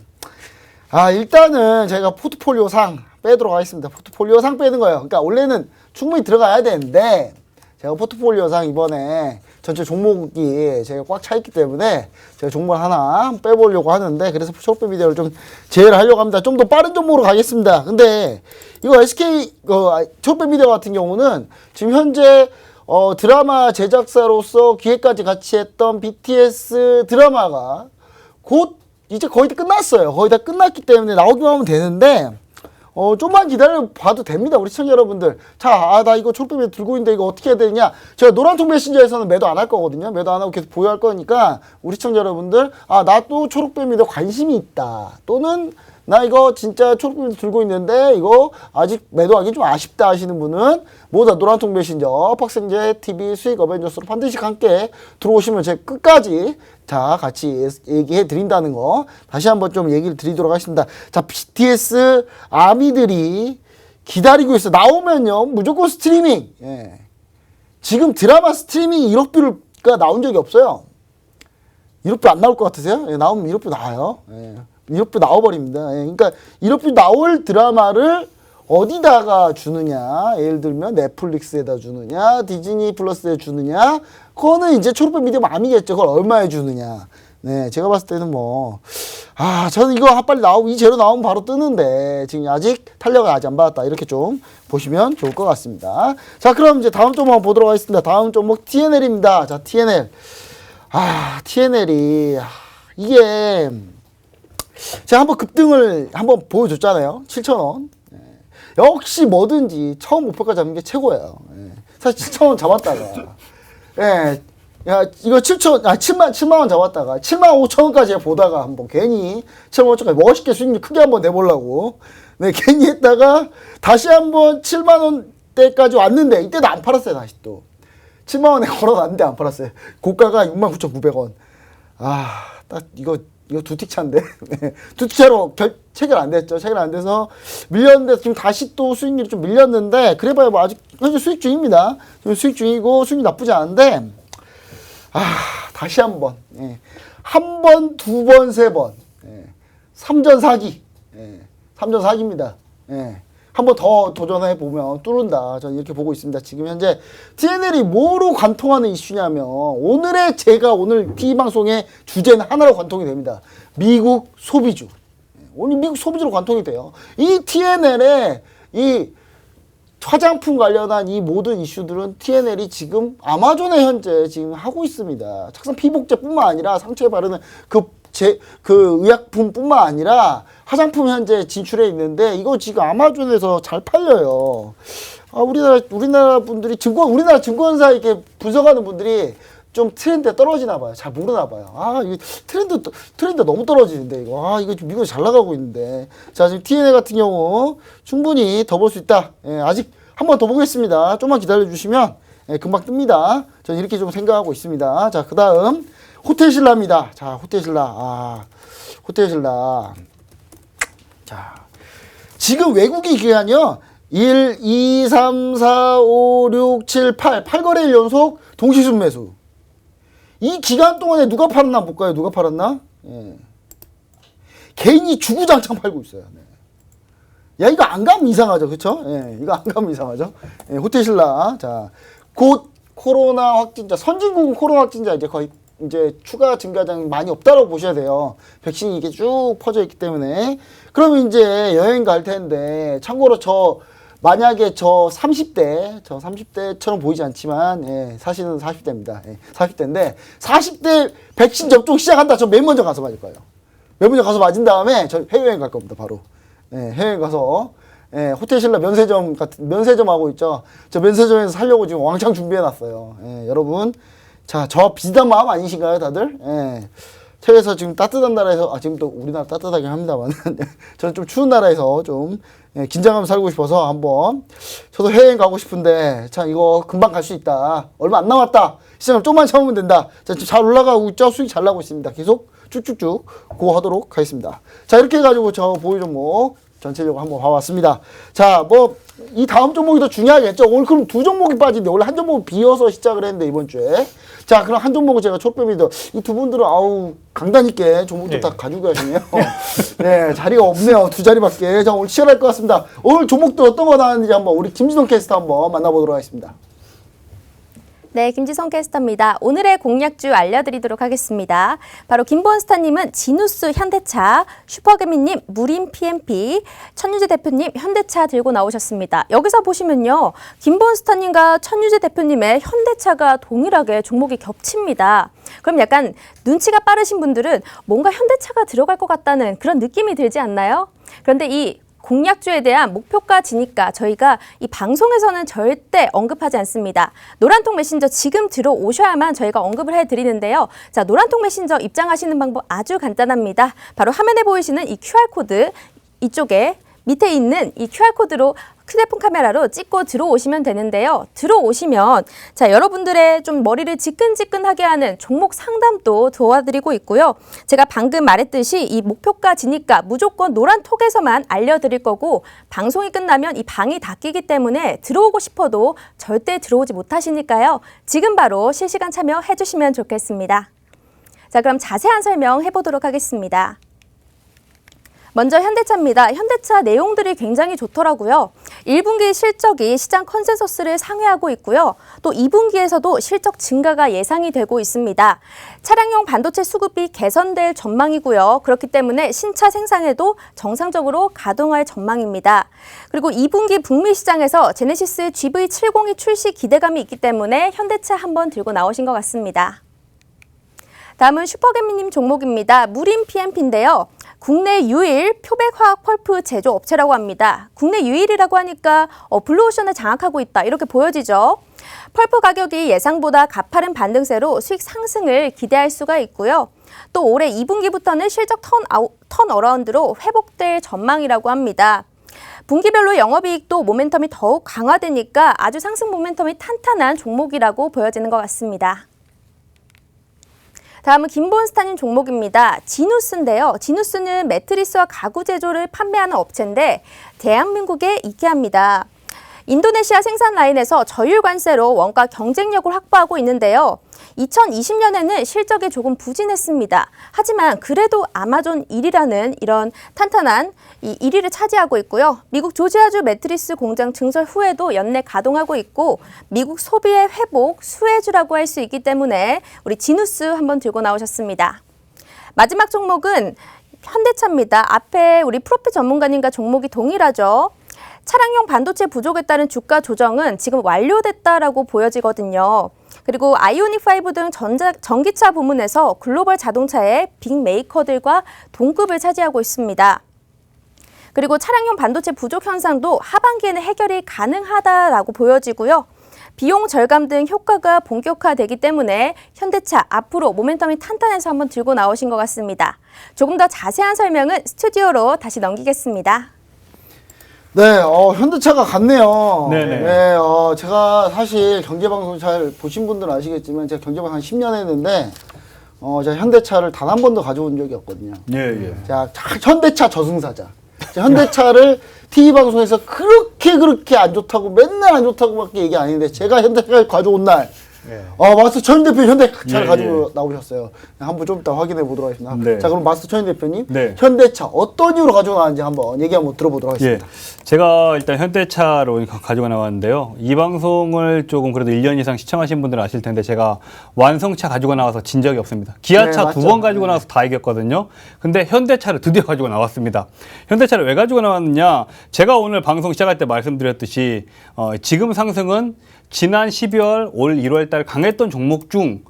일단은 제가 포트폴리오 상 빼도록 하겠습니다. 포트폴리오 상 빼는 거예요. 그러니까 원래는 충분히 들어가야 되는데 제가 포트폴리오 상 이번에 전체 종목이 제가 꽉 차 있기 때문에 제가 종목 하나 빼보려고 하는데 그래서 초록빛 미디어를 좀 제외를 하려고 합니다. 좀 더 빠른 종목으로 가겠습니다. 근데 이거 SK 초록빛 미디어 같은 경우는 지금 현재 드라마 제작사로서 기획까지 같이 했던 BTS 드라마가 곧 이제 거의 다 끝났어요. 거의 다 끝났기 때문에 나오기만 하면 되는데 좀만 기다려 봐도 됩니다. 우리 시청자 여러분들. 자, 나 이거 초록빛 미디어 들고 있는데 이거 어떻게 해야 되냐. 제가 노란통 메신저에서는 매도 안 할 거거든요. 매도 안 하고 계속 보유할 거니까 우리 시청자 여러분들 나 또 초록빛 미디어 관심이 있다. 또는 나 이거 진짜 초록빛 미디어 들고 있는데 이거 아직 매도하기 좀 아쉽다 하시는 분은 모두 다 노란통 메신저 박생재 TV 수익 어벤져스로 반드시 함께 들어오시면 제가 끝까지 같이 얘기해 드린다는 거 다시 한번 좀 얘기를 드리도록 하겠습니다. 자, BTS 아미들이 기다리고 있어. 나오면요 무조건 스트리밍. 지금 드라마 스트리밍 1억 뷰가 나온 적이 없어요. 1억 뷰 안 나올 것 같으세요? 나오면 1억 뷰 나와요. 1억 뷰 나와버립니다. 그러니까 1억 뷰 나올 드라마를 어디다가 주느냐, 예를 들면 넷플릭스에다 주느냐, 디즈니 플러스에 주느냐, 그거는 이제 초록빛 미디어 맘이겠죠. 그걸 얼마에 주느냐. 네, 제가 봤을 때는 저는 이거 빨리 나오고 이 재료 나오면 바로 뜨는데 지금 아직 탄력을 아직 안 받았다. 이렇게 좀 보시면 좋을 것 같습니다. 자, 그럼 이제 다음 종목 한번 보도록 하겠습니다. 다음 종목 TNL입니다. 자, TNL. TNL이 이게 제가 한번 급등을 한번 보여줬잖아요. 7,000원. 역시 뭐든지 처음 목표가 잡는 게 최고예요. 사실 7,000원 잡았다가 이거 7만 원 잡았다가 7만 5천원까지 보다가 한번 괜히 7만 5천원까지 멋있게 수익률 크게 한번 내보려고 괜히 했다가 다시 한번 7만 원대까지 왔는데 이때도 안 팔았어요. 다시 또 7만 원에 걸어놨는데 안 팔았어요. 고가가 69,900원. 딱 이거 두 틱차인데 두 틱차로 체결 안 됐죠. 체결 안 돼서 밀렸는데 지금 다시 또 수익률이 좀 밀렸는데 그래봐야 뭐 아직 현재 수익 중입니다. 지금 수익 중이고 수익이 나쁘지 않은데 다시 한번 한 번, 두 번, 세 번 3전 사기 3전 사기입니다. 한 번 더 도전해 보면 뚫는다. 저는 이렇게 보고 있습니다. 지금 현재 TNL이 뭐로 관통하는 이슈냐면 제가 오늘 TV방송의 주제는 하나로 관통이 됩니다. 미국 소비주. 오늘 미국 소비주로 관통이 돼요. 이 TNL의 이 화장품 관련한 이 모든 이슈들은 TNL이 지금 아마존에 현재 지금 하고 있습니다. 착상 피복제뿐만 아니라 상처에 바르는 그 의약품뿐만 아니라 화장품 현재 진출해 있는데 이거 지금 아마존에서 잘 팔려요. 우리나라 분들이 우리나라 증권사 이렇게 분석하는 분들이 좀 트렌드에 떨어지나 봐요. 잘 모르나 봐요. 아, 이 트렌드 너무 떨어지는데 이거. 아, 이거 좀 미국이 잘 나가고 있는데. 자, 지금 TNA 같은 경우 충분히 더 볼 수 있다. 예, 아직 한 번 더 보겠습니다. 좀만 기다려 주시면 예, 금방 뜹니다. 저는 이렇게 좀 생각하고 있습니다. 자, 그다음 호텔신라입니다. 자, 호텔신라. 자, 지금 외국인 기간이요. 1, 2, 3, 4, 5, 6, 7, 8거래일 연속 동시순 매수. 이 기간 동안에 누가 팔았나 볼까요? 누가 팔았나? 예. 개인이 주구장창 팔고 있어요. 네. 야, 이거 안 가면 이상하죠. 그쵸? 예, 이거 안 가면 이상하죠. 예, 호텔신라. 자, 곧 코로나 확진자, 선진국은 코로나 확진자 이제 거의 이제 추가 증가장이 많이 없다고 보셔야 돼요. 백신이 이게 쭉 퍼져 있기 때문에. 그러면 이제 여행 갈 텐데, 참고로 만약에 저 30대처럼 보이지 않지만, 예, 사실은 40대입니다. 예, 40대인데, 40대 백신 접종 시작한다. 저 맨 먼저 가서 맞을 거예요. 맨 먼저 가서 맞은 다음에 저 해외여행 갈 겁니다. 바로. 예, 해외여행 가서, 예, 호텔신라 면세점 하고 있죠. 저 면세점에서 살려고 지금 왕창 준비해 놨어요. 예, 여러분. 자, 저 비슷한 마음 아니신가요, 다들? 예. 해외에서 지금 따뜻한 나라에서, 지금 또 우리나라 따뜻하긴 합니다만, 저는 좀 추운 나라에서 좀, 예, 긴장하면서 살고 싶어서 한번, 저도 해외여행 가고 싶은데, 참, 이거 금방 갈 수 있다. 얼마 안 남았다. 시장을 좀만 참으면 된다. 자, 지금 잘 올라가고 있죠? 수익 잘 나고 있습니다. 계속 쭉쭉쭉 고 하도록 하겠습니다. 자, 이렇게 해가지고 저 보유 종목 전체적으로 한번 봐왔습니다. 자, 이 다음 종목이 더 중요하겠죠? 오늘 그럼 두 종목이 빠진데, 원래 한 종목 비어서 시작을 했는데, 이번 주에. 자, 그럼 한 종목은 제가 촛뱀이더. 이 두 분들은, 강단 있게 종목도 다 가지고 가시네요. 네, 자리가 없네요. 두 자리밖에. 자, 오늘 치열할 것 같습니다. 오늘 종목들 어떤 거 나왔는지 한번 우리 김진동 캐스터 한번 만나보도록 하겠습니다. 네, 김지성 캐스터입니다. 오늘의 공략주 알려드리도록 하겠습니다. 바로 김본스타님은 지누스 현대차, 슈퍼개미님 무림 PMP, 천유재 대표님 현대차 들고 나오셨습니다. 여기서 보시면요, 김본스타님과 천유재 대표님의 현대차가 동일하게 종목이 겹칩니다. 그럼 약간 눈치가 빠르신 분들은 뭔가 현대차가 들어갈 것 같다는 그런 느낌이 들지 않나요? 그런데 이 공략주에 대한 목표가 지니까 저희가 이 방송에서는 절대 언급하지 않습니다. 노란통 메신저 지금 들어오셔야만 저희가 언급을 해드리는데요. 자, 노란통 메신저 입장하시는 방법 아주 간단합니다. 바로 화면에 보이시는 이 QR코드 이쪽에 밑에 있는 이 QR코드로 휴대폰 카메라로 찍고 들어오시면 되는데요. 들어오시면 자, 여러분들의 좀 머리를 지끈지끈하게 하는 종목 상담도 도와드리고 있고요. 제가 방금 말했듯이 이 목표가 지니까 무조건 노란톡에서만 알려드릴 거고, 방송이 끝나면 이 방이 닫히기 때문에 들어오고 싶어도 절대 들어오지 못하시니까요. 지금 바로 실시간 참여해 주시면 좋겠습니다. 자, 그럼 자세한 설명 해보도록 하겠습니다. 먼저 현대차입니다. 현대차 내용들이 굉장히 좋더라고요. 1분기 실적이 시장 컨센서스를 상회하고 있고요. 또 2분기에서도 실적 증가가 예상이 되고 있습니다. 차량용 반도체 수급이 개선될 전망이고요. 그렇기 때문에 신차 생산에도 정상적으로 가동할 전망입니다. 그리고 2분기 북미 시장에서 제네시스 GV70이 출시 기대감이 있기 때문에 현대차 한번 들고 나오신 것 같습니다. 다음은 슈퍼개미님 종목입니다. 무림 PMP인데요. 국내 유일 표백화학 펄프 제조업체라고 합니다. 국내 유일이라고 하니까 블루오션을 장악하고 있다, 이렇게 보여지죠. 펄프 가격이 예상보다 가파른 반등세로 수익 상승을 기대할 수가 있고요. 또 올해 2분기부터는 실적 턴어라운드로 회복될 전망이라고 합니다. 분기별로 영업이익도 모멘텀이 더욱 강화되니까 아주 상승 모멘텀이 탄탄한 종목이라고 보여지는 것 같습니다. 다음은 김본스타님 종목입니다. 지누스인데요. 지누스는 매트리스와 가구 제조를 판매하는 업체인데 대한민국의 이케아입니다. 인도네시아 생산 라인에서 저율 관세로 원가 경쟁력을 확보하고 있는데요. 2020년에는 실적이 조금 부진했습니다. 하지만 그래도 아마존 1위라는 이런 탄탄한 이 1위를 차지하고 있고요. 미국 조지아주 매트리스 공장 증설 후에도 연내 가동하고 있고, 미국 소비의 회복 수혜주라고 할 수 있기 때문에 우리 지누스 한번 들고 나오셨습니다. 마지막 종목은 현대차입니다. 앞에 우리 프로필 전문가님과 종목이 동일하죠. 차량용 반도체 부족에 따른 주가 조정은 지금 완료됐다라고 보여지거든요. 그리고 아이오닉5 등 전기차 부문에서 글로벌 자동차의 빅메이커들과 동급을 차지하고 있습니다. 그리고 차량용 반도체 부족 현상도 하반기에는 해결이 가능하다라고 보여지고요. 비용 절감 등 효과가 본격화되기 때문에 현대차 앞으로 모멘텀이 탄탄해서 한번 들고 나오신 것 같습니다. 조금 더 자세한 설명은 스튜디오로 다시 넘기겠습니다. 네, 현대차가 갔네요. 네네. 네, 제가 사실 경제방송 잘 보신 분들은 아시겠지만 제가 경제방송 한 10년 했는데 제가 현대차를 단 한 번도 가져온 적이 없거든요. 예. 자, 현대차 저승사자. 현대차를 TV방송에서 그렇게 안 좋다고 맨날 안 좋다고밖에 얘기 안 했는데 제가 현대차를 가져온 날 마스터 천인 대표 현대차를 가지고 나오셨어요. 한번 좀 이따 확인해 보도록 하겠습니다. 네. 자, 그럼 마스터 천인 대표님, 네. 현대차 어떤 이유로 가지고 나왔는지 한번 얘기 한번 들어보도록 하겠습니다. 제가 일단 현대차로 가지고 나왔는데요. 이 방송을 조금 그래도 1년 이상 시청하신 분들은 아실 텐데 제가 완성차 가지고 나와서 진 적이 없습니다. 기아차 네, 2번 가지고 나와서 다 이겼거든요. 근데 현대차를 드디어 가지고 나왔습니다. 현대차를 왜 가지고 나왔느냐? 제가 오늘 방송 시작할 때 말씀드렸듯이 지금 상승은 지난 12월, 올 1월 달 강했던 종목 중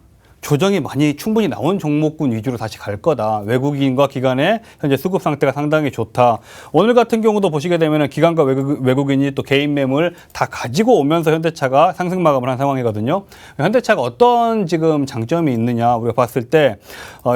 조정이 많이 충분히 나온 종목군 위주로 다시 갈 거다. 외국인과 기관의 현재 수급 상태가 상당히 좋다. 오늘 같은 경우도 보시게 되면 기관과 외국인이 또 개인 매물 다 가지고 오면서 현대차가 상승 마감을 한 상황이거든요. 현대차가 어떤 지금 장점이 있느냐 우리가 봤을 때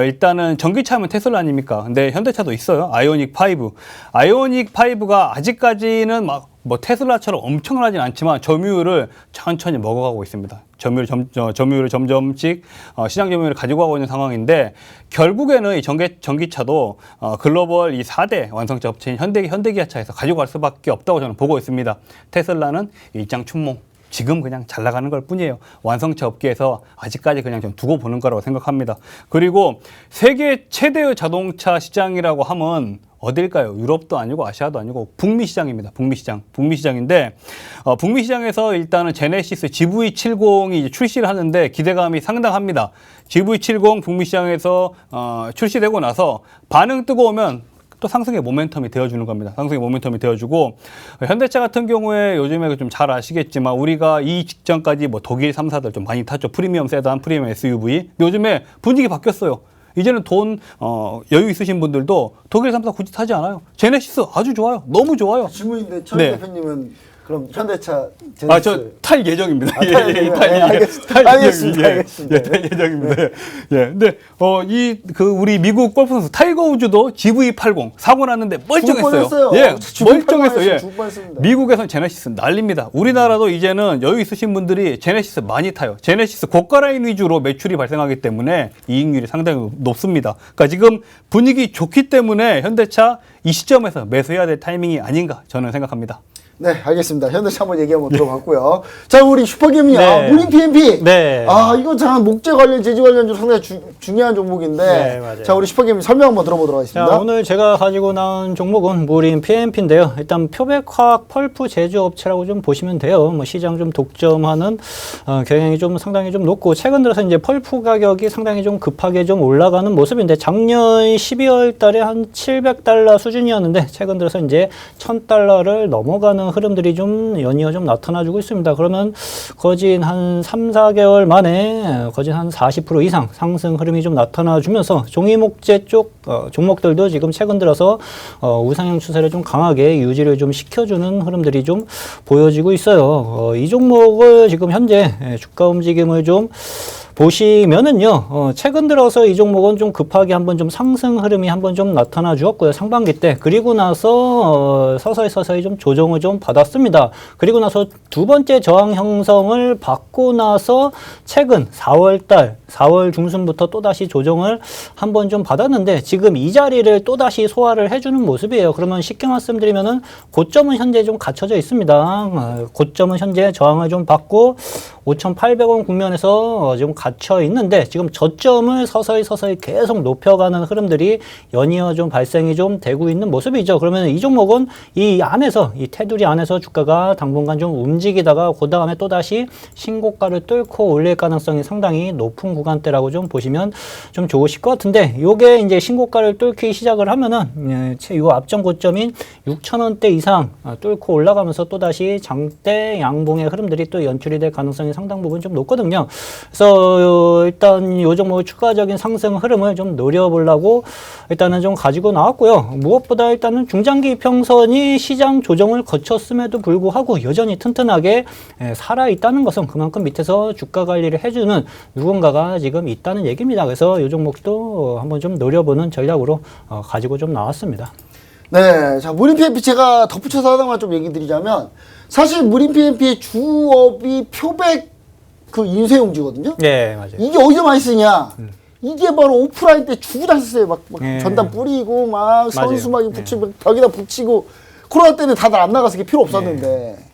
일단은 전기차면 테슬라 아닙니까? 근데 현대차도 있어요. 아이오닉 5. 아이오닉 5가 아직까지는 뭐 테슬라처럼 엄청나진 않지만 점유율을 천천히 먹어가고 있습니다. 점유율을 점점씩 시장 점유율을 가지고 가고 있는 상황인데 결국에는 이 전기차도 글로벌 이 4대 완성차 업체인 현대기아차에서 가지고 갈 수밖에 없다고 저는 보고 있습니다. 테슬라는 일장춘몽. 지금 그냥 잘 나가는 걸 뿐이에요. 완성차 업계에서 아직까지 그냥 좀 두고 보는 거라고 생각합니다. 그리고 세계 최대의 자동차 시장이라고 하면 어딜까요? 유럽도 아니고 아시아도 아니고 북미 시장입니다. 북미 시장인데 북미 시장에서 일단은 제네시스 GV70이 이제 출시를 하는데 기대감이 상당합니다. GV70 북미 시장에서 출시되고 나서 반응 뜨거우면 또 상승의 모멘텀이 되어주는 겁니다. 상승의 모멘텀이 되어주고 현대차 같은 경우에 요즘에 좀 잘 아시겠지만 우리가 이 직전까지 뭐 독일 3사들 좀 많이 탔죠. 프리미엄 세단, 프리미엄 SUV. 요즘에 분위기 바뀌었어요. 이제는 돈 여유 있으신 분들도 독일 3사 굳이 타지 않아요. 제네시스 아주 좋아요. 너무 좋아요. 질문인데 천 네. 대표님은 그럼 현대차 제네시스 저 탈 예정입니다. 알겠습니다. 탈 예정입니다. 근데 우리 미국 골프 선수 타이거 우즈도 GV80 사고 났는데 멀쩡했어요. 멀쩡했어요. 미국에선 제네시스 난립니다. 우리나라도 이제는 여유 있으신 분들이 제네시스 많이 타요. 제네시스 고가 라인 위주로 매출이 발생하기 때문에 이익률이 상당히 높습니다. 그러니까 지금 분위기 좋기 때문에 현대차 이 시점에서 매수해야 될 타이밍이 아닌가 저는 생각합니다. 네, 알겠습니다. 현대차 한번 얘기 한번 들어봤고요. 자, 우리 슈퍼게임이야. 네. 무림 PMP. 네. 이거 참 목재 관련, 재질 관련 상당히 중요한 종목인데. 네, 맞아요. 자, 우리 슈퍼게임 설명 한번 들어보도록 하겠습니다. 자, 오늘 제가 가지고 나온 종목은 무림 PMP인데요. 일단 표백화학 펄프 제조업체라고 좀 보시면 돼요. 뭐 시장 좀 독점하는 경향이 좀 상당히 좀 높고 최근 들어서 이제 펄프 가격이 상당히 좀 급하게 좀 올라가는 모습인데 작년 12월 달에 한 $700 수준이었는데 최근 들어서 이제 $1,000를 넘어가는 흐름들이 좀 연이어 좀 나타나주고 있습니다. 그러면 거진 한 3, 4개월 만에 거진 한 40% 이상 상승 흐름이 좀 나타나주면서 종이목재 쪽 종목들도 지금 최근 들어서 우상향 추세를 좀 강하게 유지를 좀 시켜주는 흐름들이 좀 보여지고 있어요. 이 종목을 지금 현재 주가 움직임을 좀 보시면은요, 최근 들어서 이 종목은 좀 급하게 한번 좀 상승 흐름이 한번 좀 나타나 주었고요. 상반기 때. 그리고 나서 서서히 좀 조정을 좀 받았습니다. 그리고 나서 두 번째 저항 형성을 받고 나서 최근 4월 중순부터 또다시 조정을 한번 좀 받았는데 지금 이 자리를 또다시 소화를 해주는 모습이에요. 그러면 쉽게 말씀드리면은 고점은 현재 좀 갖춰져 있습니다. 고점은 현재 저항을 좀 받고 5,800원 국면에서 지금 갇혀 있는데 지금 저점을 서서히 계속 높여가는 흐름들이 연이어 좀 발생이 좀 되고 있는 모습이죠. 그러면 이 종목은 이 안에서 이 테두리 안에서 주가가 당분간 좀 움직이다가 그 다음에 또다시 신고가를 뚫고 올릴 가능성이 상당히 높은 구간대라고 좀 보시면 좀 좋으실 것 같은데 요게 이제 신고가를 뚫기 시작을 하면은 요 앞전 고점인 6,000원대 이상 뚫고 올라가면서 또다시 장대 양봉의 흐름들이 또 연출이 될 가능성이 상당 부분 좀 높거든요. 그래서 일단 요 종목 추가적인 상승 흐름을 좀 노려보려고 일단은 좀 가지고 나왔고요. 무엇보다 일단은 중장기 평선이 시장 조정을 거쳤음에도 불구하고 여전히 튼튼하게 살아있다는 것은 그만큼 밑에서 주가 관리를 해주는 누군가가 지금 있다는 얘기입니다. 그래서 요 종목도 한번 좀 노려보는 전략으로 가지고 좀 나왔습니다. 네, 자, 무림 PMP 제가 덧붙여서 하나만 좀 얘기 드리자면, 사실 무림 PMP의 주업이 표백 그 인쇄용지거든요? 네, 맞아요. 이게 어디서 많이 쓰냐? 이게 바로 오프라인 때 주구장 썼어요. 막 네. 전단 뿌리고, 막 맞아요. 선수막이 붙이고, 벽에다 붙이고, 코로나 때는 다들 안 나가서 이게 필요 없었는데,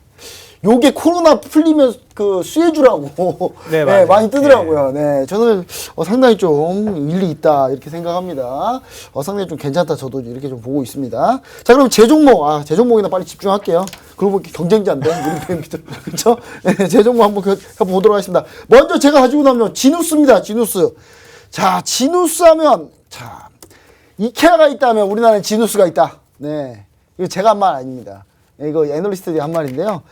요게 코로나 풀리면 그 수혜주라고 네, 네, 맞아요. 많이 뜨더라고요. 네, 저는 상당히 좀 일리 있다 이렇게 생각합니다. 상당히 좀 괜찮다 저도 이렇게 좀 보고 있습니다. 자, 그럼 제 종목, 제 종목이나 빨리 집중할게요. 그러고 보니 경쟁자인데 우리 뱀비들 그렇죠? 네, 제 종목 한번 해보도록 하겠습니다. 먼저 제가 가지고 나면 지누스입니다. 지누스. 자, 지누스 하면 자 이케아가 있다면 우리나라에 지누스가 있다. 네, 이거 제가 한 말 아닙니다. 이거 애널리스트들이 한 말인데요.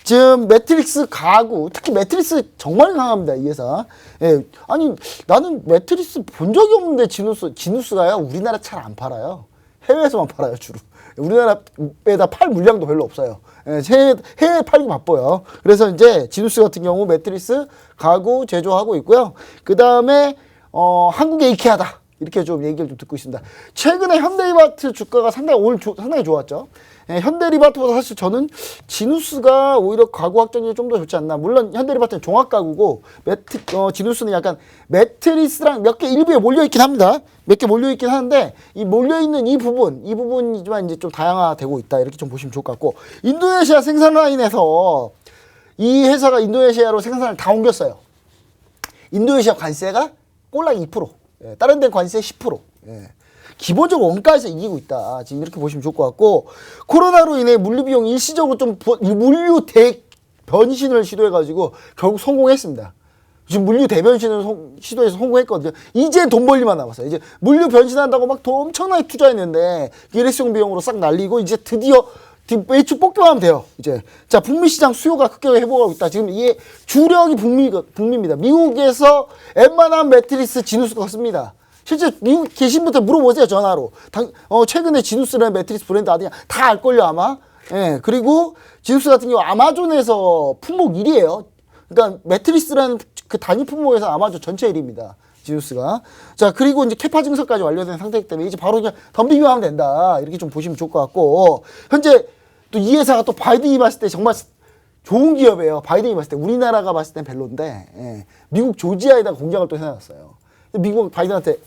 지금 매트릭스 가구, 특히 매트릭스 정말 강합니다, 이 회사. 예, 아니, 나는 매트릭스 본 적이 없는데 지누스가요, 우리나라 잘 안 팔아요. 해외에서만 팔아요, 주로. 우리나라에다 팔 물량도 별로 없어요. 예, 해외에 팔기 바빠요. 그래서 이제 지누스 같은 경우 매트릭스 가구 제조하고 있고요. 그 다음에, 한국의 이케아다. 이렇게 좀 얘기를 좀 듣고 있습니다. 최근에 현대이마트 주가가 상당히 좋았죠. 예, 현대리바트보다 사실 저는 지누스가 오히려 가구 확장이 좀 더 좋지 않나. 물론 현대리바트는 종합 가구고 지누스는 약간 매트리스랑 몇 개 일부에 몰려있긴 합니다. 몇 개 몰려있긴 하는데 이 몰려있는 이 부분이지만 이제 좀 다양화되고 있다. 이렇게 좀 보시면 좋을 것 같고, 인도네시아 생산 라인에서 이 회사가 인도네시아로 생산을 다 옮겼어요. 인도네시아 관세가 꼴랑 2%. 예, 다른 데는 관세 10%. 예. 기본적으로 원가에서 이기고 있다. 지금 이렇게 보시면 좋을 것 같고, 코로나로 인해 물류비용 일시적으로 좀 물류 대변신을 시도해가지고 결국 성공했습니다. 지금 물류 대변신을 시도해서 성공했거든요. 이제 돈 벌리만 남았어요. 이제 물류 변신한다고 막 돈 엄청나게 투자했는데 일회성 비용으로 싹 날리고 이제 드디어 매출 폭등하면 돼요. 이제 자, 북미 시장 수요가 급격히 회복하고 있다. 지금 이게 주력이 북미입니다. 미국에서 웬만한 매트리스 지누스가 씁니다. 실제 미국 계신 분들 물어보세요, 전화로. 최근에 지누스라는 매트리스 브랜드 아니냐 다 알걸요 아마. 예, 그리고 지누스 같은 경우 아마존에서 품목 1위예요. 그러니까 매트리스라는 그 단위 품목에서 아마존 전체 1위입니다. 지누스가. 자, 그리고 이제 캐파 증설까지 완료된 상태이기 때문에 이제 바로 그냥 덤비기만 하면 된다. 이렇게 좀 보시면 좋을 것 같고, 현재 또 이 회사가 또 바이든이 봤을 때 정말 좋은 기업이에요. 바이든이 봤을 때. 우리나라가 봤을 땐 별론데, 예, 미국 조지아에다 공장을 또 해놨어요. 미국 바이든한테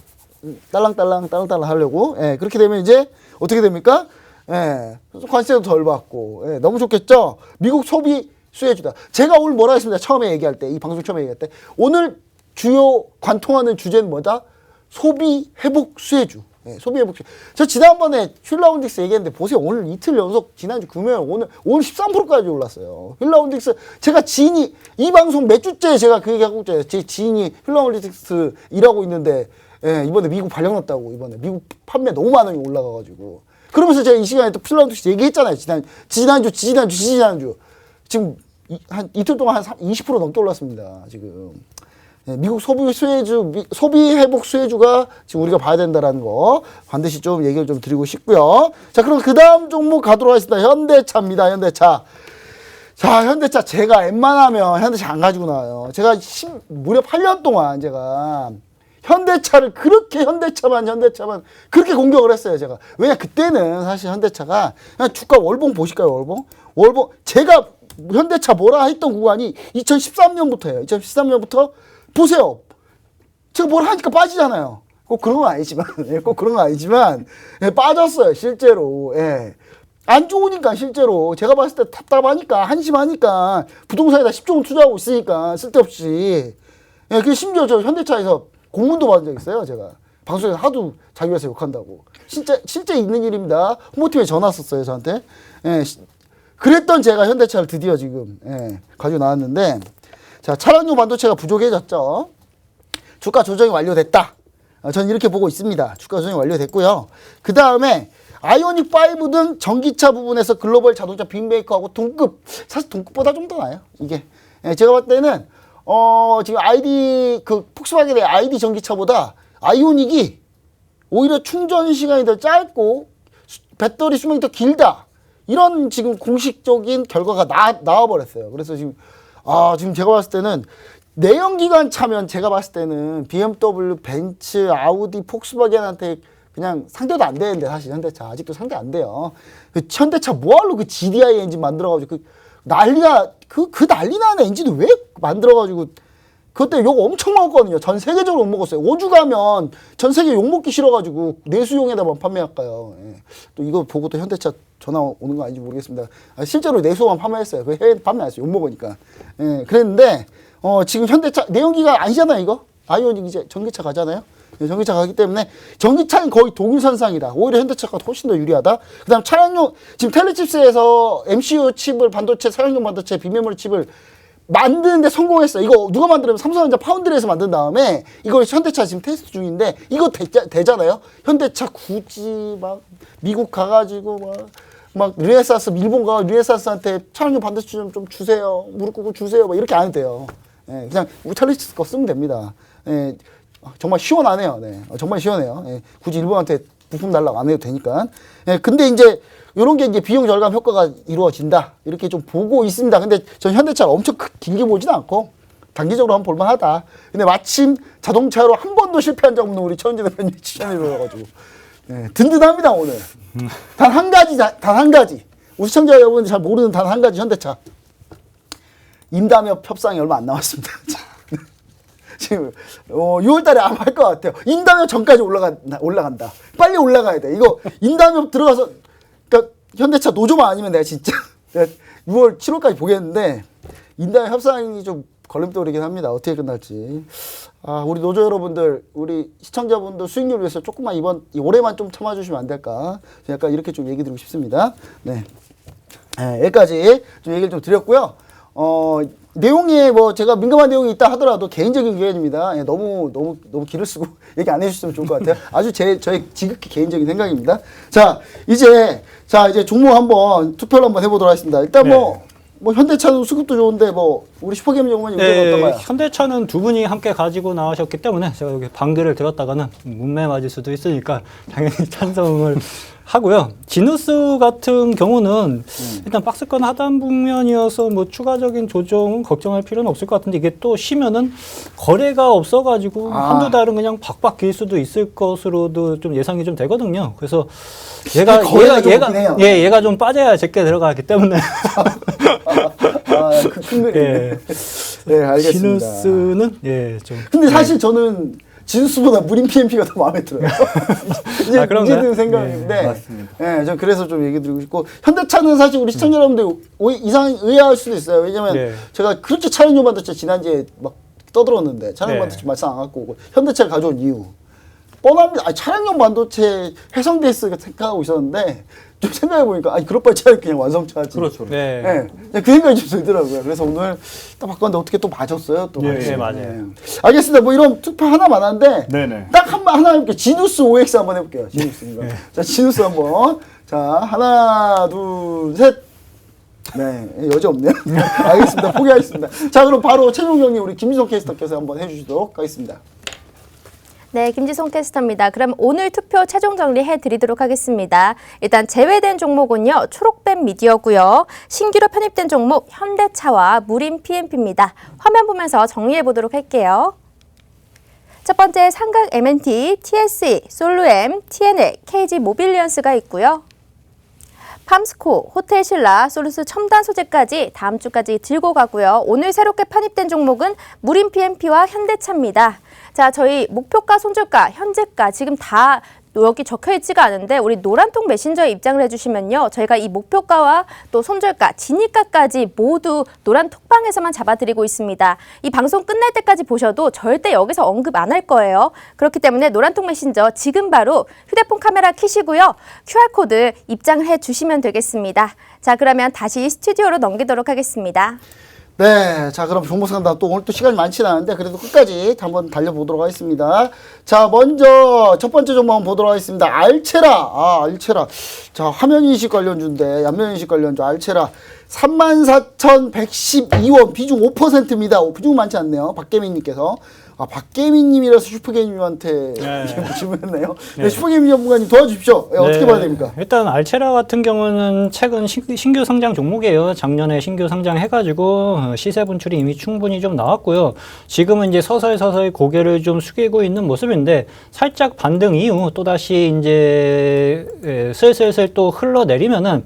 딸랑딸랑 하려고. 예, 그렇게 되면 이제 어떻게 됩니까? 예, 관세도 덜 받고. 예, 너무 좋겠죠? 미국 소비 수혜주다. 제가 오늘 뭐라 했습니다. 처음에 얘기할 때, 이 방송 처음에 얘기할 때. 오늘 주요 관통하는 주제는 뭐다? 소비 회복 수혜주. 예, 소비 회복 수혜주. 저 지난번에 휠라운딕스 얘기했는데 보세요. 오늘 이틀 연속 지난주 금요일 오늘 13%까지 올랐어요. 휠라운딕스 제가 지인이 이 방송 몇 주째 제가 그 얘기하고 있잖아요. 제 지인이 휠라운딕스 일하고 있는데, 예, 이번에 미국 발령 났다고. 이번에 미국 판매 너무 많이 올라가가지고. 그러면서 제가 이 시간에 또 휠라운딕스 얘기했잖아요. 지난주. 지금 한 이틀 동안 한 20% 넘게 올랐습니다. 지금. 예, 미국 소비 회복 수혜주가 지금 우리가 봐야 된다라는 거 반드시 좀 얘기를 좀 드리고 싶고요. 자, 그럼 그 다음 종목 가도록 하겠습니다. 현대차입니다. 현대차. 자, 현대차 제가 웬만하면 현대차 안 가지고 나와요. 제가 무려 8년 동안 제가 현대차를 그렇게 현대차만 그렇게 공격을 했어요, 제가. 왜냐, 그때는 사실 현대차가 그냥 주가 월봉 보실까요, 월봉? 제가 현대차 뭐라 했던 구간이 2013년부터예요. 2013년부터 보세요. 제가 뭐라 하니까 빠지잖아요. 꼭 그런 건 아니지만, 예, 빠졌어요, 실제로. 예. 안 좋으니까, 실제로. 제가 봤을 때 답답하니까, 한심하니까, 부동산에다 10조 원 투자하고 있으니까, 쓸데없이. 예, 그 심지어 저 현대차에서 공문도 받은 적 있어요, 제가. 방송에서 하도 자기 회사 욕한다고. 실제 있는 일입니다. 홍보팀에 전화 왔었어요, 저한테. 예, 그랬던 제가 현대차를 드디어 지금, 예, 가지고 나왔는데, 자, 차량용 반도체가 부족해졌죠. 주가 조정이 완료됐다. 저는 이렇게 보고 있습니다. 주가 조정이 완료됐고요. 그 다음에 아이오닉 5 등 전기차 부분에서 글로벌 자동차 빅메이커하고 동급, 사실 동급보다 좀 더 나아요. 이게. 예, 제가 봤을 때는 지금 아이디 그 폭스바겐의 아이디 전기차보다 아이오닉이 오히려 충전 시간이 더 짧고 배터리 수명이 더 길다. 이런 지금 공식적인 결과가 나와버렸어요. 그래서 지금 지금 제가 봤을 때는 내연기관 차면 제가 봤을 때는 BMW, 벤츠, 아우디, 폭스바겐한테 그냥 상대도 안 되는데 사실 현대차 아직도 상대 안 돼요. 그 현대차 뭐하러 그 GDI 엔진 만들어가지고 그 난리가 그 난리 나는 엔진을 왜 만들어가지고 그때 욕 엄청 먹었거든요. 전 세계적으로 욕 먹었어요. 오주 가면 전 세계 욕 먹기 싫어가지고 내수용에다만 판매할까요. 예. 또 이거 보고 또 현대차 전화 오는 거 아닌지 모르겠습니다. 실제로 내수용만 판매했어요. 그 해외 판매 안 했어요. 욕 먹으니까. 예. 그랬는데 지금 현대차 내연기가 아니잖아요. 이거 아이오닉 이제 전기차 가잖아요. 예, 전기차 가기 때문에 전기차는 거의 동일선상이다. 오히려 현대차가 훨씬 더 유리하다. 그다음 차량용 지금 텔레칩스에서 MCU 칩을 반도체 사용용 반도체 비메모리 칩을 만드는데 성공했어요. 이거 누가 만들면 삼성전자 파운드리에서 만든 다음에 이걸 현대차 지금 테스트 중인데 이거 되잖아요. 현대차 굳이 막 미국 가가지고 막 르네사스 일본 가 르네사스한테 차량용 반도체 좀 주세요. 무릎 꿇고 주세요. 막 이렇게 안 해도 돼요. 예, 그냥 텔레칩스 거 쓰면 됩니다. 예, 정말 시원하네요. 네, 정말 시원해요. 예, 굳이 일본한테 부품 달라고 안 해도 되니까. 예, 근데 이제 이런 게 이제 비용 절감 효과가 이루어진다. 이렇게 좀 보고 있습니다. 근데 전 현대차를 엄청 길게 보지는 않고 단기적으로 한번 볼만하다. 근데 마침 자동차로 한 번도 실패한 적 없는 우리 최원진 대표님 추천해주셔가지고 네, 든든합니다 오늘. 단 한 가지. 우리 시청자 여러분들 잘 모르는 단 한 가지 현대차. 임담협 협상이 얼마 안 남았습니다. 지금 6월달에 아마 할 것 같아요. 임담협 전까지 올라간다. 빨리 올라가야 돼. 이거 임담협 들어가서 그러니까 현대차 노조만 아니면 내가 진짜 6월 7월까지 보겠는데 임담협 협상이 좀 걸림돌이긴 합니다. 어떻게 끝날지. 우리 노조 여러분들, 우리 시청자분들 수익률 위해서 조금만 올해만 좀 참아주시면 안 될까. 약간 이렇게 좀 얘기 드리고 싶습니다. 네. 여기까지 좀 얘기를 좀 드렸고요. 내용에 제가 민감한 내용이 있다 하더라도 개인적인 의견입니다. 너무 길을 쓰고 얘기 안 해주셨으면 좋을 것 같아요. 아주 저의 지극히 개인적인 생각입니다. 이제 종목 한번 투표를 한번 해보도록 하겠습니다. 일단 현대차는 수급도 좋은데 우리 슈퍼게임 연구원님 어떤가요? 현대차는 두 분이 함께 가지고 나오셨기 때문에 제가 여기 방귀를 들었다가는 문매 맞을 수도 있으니까 당연히 찬성을 하고요. 지누스 같은 경우는 일단 박스권 하단 국면이어서 추가적인 조정은 걱정할 필요는 없을 것 같은데 이게 또 쉬면은 거래가 없어가지고 한두 달은 그냥 박박 길 수도 있을 것으로도 좀 예상이 좀 되거든요. 그래서 얘가 좀 빠져야 제게 들어가기 때문에. 큰 그림. 네, 알겠습니다. 지누스는 좀. 근데 사실 저는 지누스보다 무림 PMP가 더 마음에 들어요. 이제 드는 생각인데. 맞습니다. 네, 전 그래서 좀 얘기 드리고 싶고 현대차는 사실 우리 시청자 여러분들 의아할 수도 있어요. 왜냐면 제가 그렇게 차량용 반도체 지난주에 막 떠들었는데 차량용 반도체 말씀 안 갖고 오고 현대차를 가져온 이유 뻔합니다. 차량용 반도체 해성돼 있을 생각하고 있었는데 좀 생각해보니까 그럴 바에 차라리 그냥 완성차지. 그렇죠. 네. 그 생각이 좀 들더라고요. 그래서 오늘 딱 바꿨는데 어떻게 또 맞았어요? 또. 네, 맞아요. 알겠습니다. 이런 투표 하나만 한데 네네. 딱 하나 해볼게요. 지누스 OX 한번 해볼게요. 지누스입니다. 자, 지누스 한번. 자, 하나, 둘, 셋. 네, 여지 없네요. 알겠습니다. 포기하겠습니다. 자, 그럼 바로 최종 경기 우리 김지성 캐스터께서 한번 해주시도록 하겠습니다. 네, 김지송 캐스터입니다. 그럼 오늘 투표 최종 정리해 드리도록 하겠습니다. 일단 제외된 종목은요. 초록뱀 미디어고요. 신규로 편입된 종목 현대차와 무림 PMP입니다. 화면 보면서 정리해 보도록 할게요. 첫 번째 삼각 M&T, TSE, 솔루엠, TNL, KG 모빌리언스가 있고요. 팜스코, 호텔신라, 솔루스 첨단 소재까지 다음 주까지 들고 가고요. 오늘 새롭게 편입된 종목은 무림 PMP와 현대차입니다. 자, 저희 목표가, 손절가, 현재가 지금 다 여기 적혀 있지가 않은데 우리 노란통 메신저에 입장을 해주시면요. 저희가 이 목표가와 또 손절가, 진입가까지 모두 노란 톡방에서만 잡아드리고 있습니다. 이 방송 끝날 때까지 보셔도 절대 여기서 언급 안 할 거예요. 그렇기 때문에 노란통 메신저 지금 바로 휴대폰 카메라 켜시고요. QR코드 입장을 해주시면 되겠습니다. 자, 그러면 다시 스튜디오로 넘기도록 하겠습니다. 네, 자 그럼 종목 상담 또 오늘 또 시간이 많지는 않은데 그래도 끝까지 한번 달려보도록 하겠습니다. 자 먼저 첫 번째 종목 한번 보도록 하겠습니다. 알체라, 알체라. 자 화면인식 관련주인데 양면인식 관련주 알체라 34,112원 비중 5%입니다. 비중 많지 않네요. 박계민님께서. 박계민님이라서 슈퍼게임님한테 질문했네요. 네, 슈퍼게임 전문가님 도와주십시오. 네, 어떻게 봐야 됩니까? 일단 알체라 같은 경우는 최근 신규 상장 종목이에요. 작년에 신규 상장해가지고 시세 분출이 이미 충분히 좀 나왔고요. 지금은 이제 서서히 고개를 좀 숙이고 있는 모습인데 살짝 반등 이후 또다시 이제 슬슬 또 흘러내리면은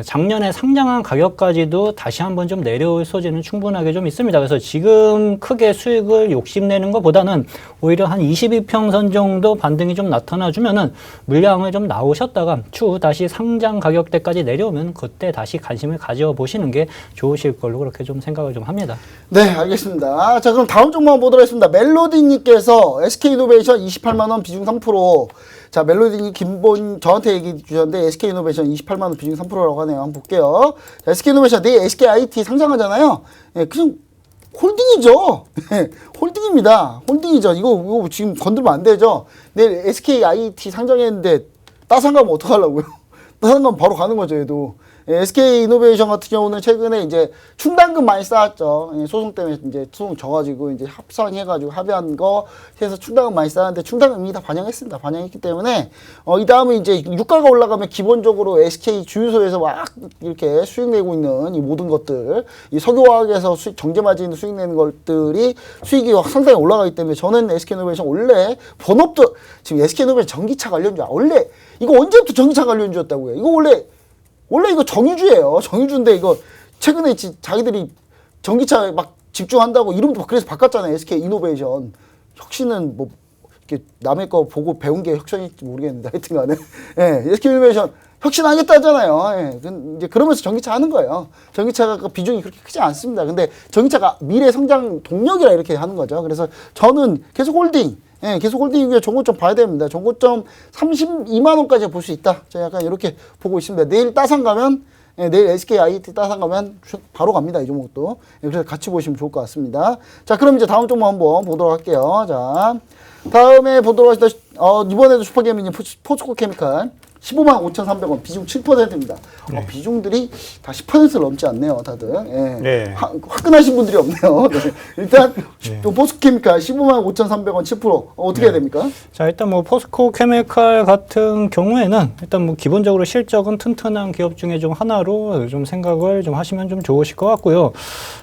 작년에 상장한 가격까지도 다시 한번 좀 내려올 소지는 충분하게 좀 있습니다. 그래서 지금 크게 수익을 욕심내는 것보다는 오히려 한 22평선 정도 반등이 좀 나타나주면은 물량을 좀 나오셨다가 추후 다시 상장 가격대까지 내려오면 그때 다시 관심을 가져보시는 게 좋으실 걸로 그렇게 좀 생각을 좀 합니다. 네, 알겠습니다. 자, 그럼 다음 종목 한번 보도록 하겠습니다. 멜로디님께서 SK이노베이션 28만원 비중 3%. 자, 멜로디님 저한테 얘기 주셨는데 SK이노베이션 28만원 비중 3%라고 하네요. 한번 볼게요. 자, SK이노베이션 내일 SKIT 상장하잖아요. 예, 그냥 홀딩이죠. 홀딩입니다. 홀딩이죠. 이거 지금 건들면 안 되죠. 내일 SKIT 상장했는데 따상 가면 어떡하려고요? 따상 가면 바로 가는 거죠, 얘도. SK이노베이션 같은 경우는 최근에 이제 충당금 많이 쌓았죠. 소송 때문에 이제 소송 져가지고 이제 합성해가지고 합의한 거 해서 충당금 많이 쌓았는데 충당금 이미 다 반영했습니다. 반영했기 때문에 이 다음에 이제 유가가 올라가면 기본적으로 SK 주유소에서 막 이렇게 수익 내고 있는 이 모든 것들, 이 석유화학에서 정제 마진 수익 내는 것들이 수익이 상당히 올라가기 때문에 저는 SK이노베이션 원래 본업도 지금 SK이노베이션 전기차 관련주 원래 이거 언제부터 전기차 관련주였다고요? 이거 원래 이거 정유주예요. 정유주인데 이거 최근에 자기들이 전기차 막 집중한다고 이름도 그래서 바꿨잖아요. SK 이노베이션. 혁신은 뭐 이렇게 남의 거 보고 배운 게 혁신일지 모르겠는데 하여튼간에 SK 이노베이션 혁신하겠다 하잖아요. 이제 그러면서 전기차 하는 거예요. 전기차가 비중이 그렇게 크지 않습니다. 근데 전기차가 미래 성장 동력이라 이렇게 하는 거죠. 그래서 저는 계속 홀딩. 계속 홀딩 위에 종고점 봐야 됩니다. 종고점 32만 원까지 볼 수 있다. 제가 약간 이렇게 보고 있습니다. 내일 따상 가면 내일 SKIT 따상 가면 바로 갑니다. 이 종목도. 그래서 같이 보시면 좋을 것 같습니다. 자, 그럼 이제 다음 종목 한번 보도록 할게요. 자, 다음에 보도록 하시다 이번에도 슈퍼게임님 포스코 케미칼 155,300원 비중 7%입니다. 비중들이 다 10%를 넘지 않네요, 다들. 네. 화끈하신 분들이 없네요. 네. 일단 포스코케미칼 155,300원 7% 어떻게 해야 됩니까? 자, 일단 뭐 포스코 케미칼 같은 경우에는 일단 뭐 기본적으로 실적은 튼튼한 기업 중에 좀 하나로 좀 생각을 좀 하시면 좀 좋으실 것 같고요.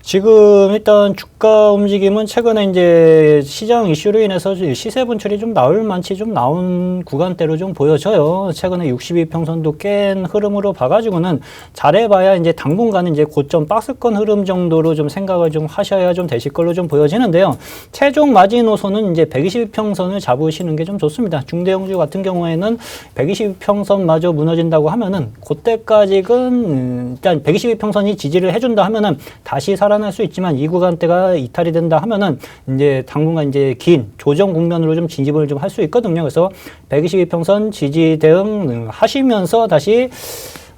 지금 일단 주가 움직임은 최근에 이제 시장 이슈로 인해서 시세 분출이 좀 나올 만치 좀 나온 구간대로 좀 보여져요. 최근에 62평선도 깬 흐름으로 봐가지고는 잘해봐야 이제 당분간은 이제 고점 박스권 흐름 정도로 좀 생각을 좀 하셔야 좀 되실 걸로 좀 보여지는데요. 최종 마지노선은 이제 120평선을 잡으시는 게 좀 좋습니다. 중대형주 같은 경우에는 120평선마저 무너진다고 하면은 그때까지는 일단 122평선이 지지를 해준다 하면은 다시 살아날 수 있지만 이 구간대가 이탈이 된다 하면은 이제 당분간 이제 긴 조정 국면으로 좀 진입을 좀 할 수 있거든요. 그래서 122평선 지지 대응 하시면서 다시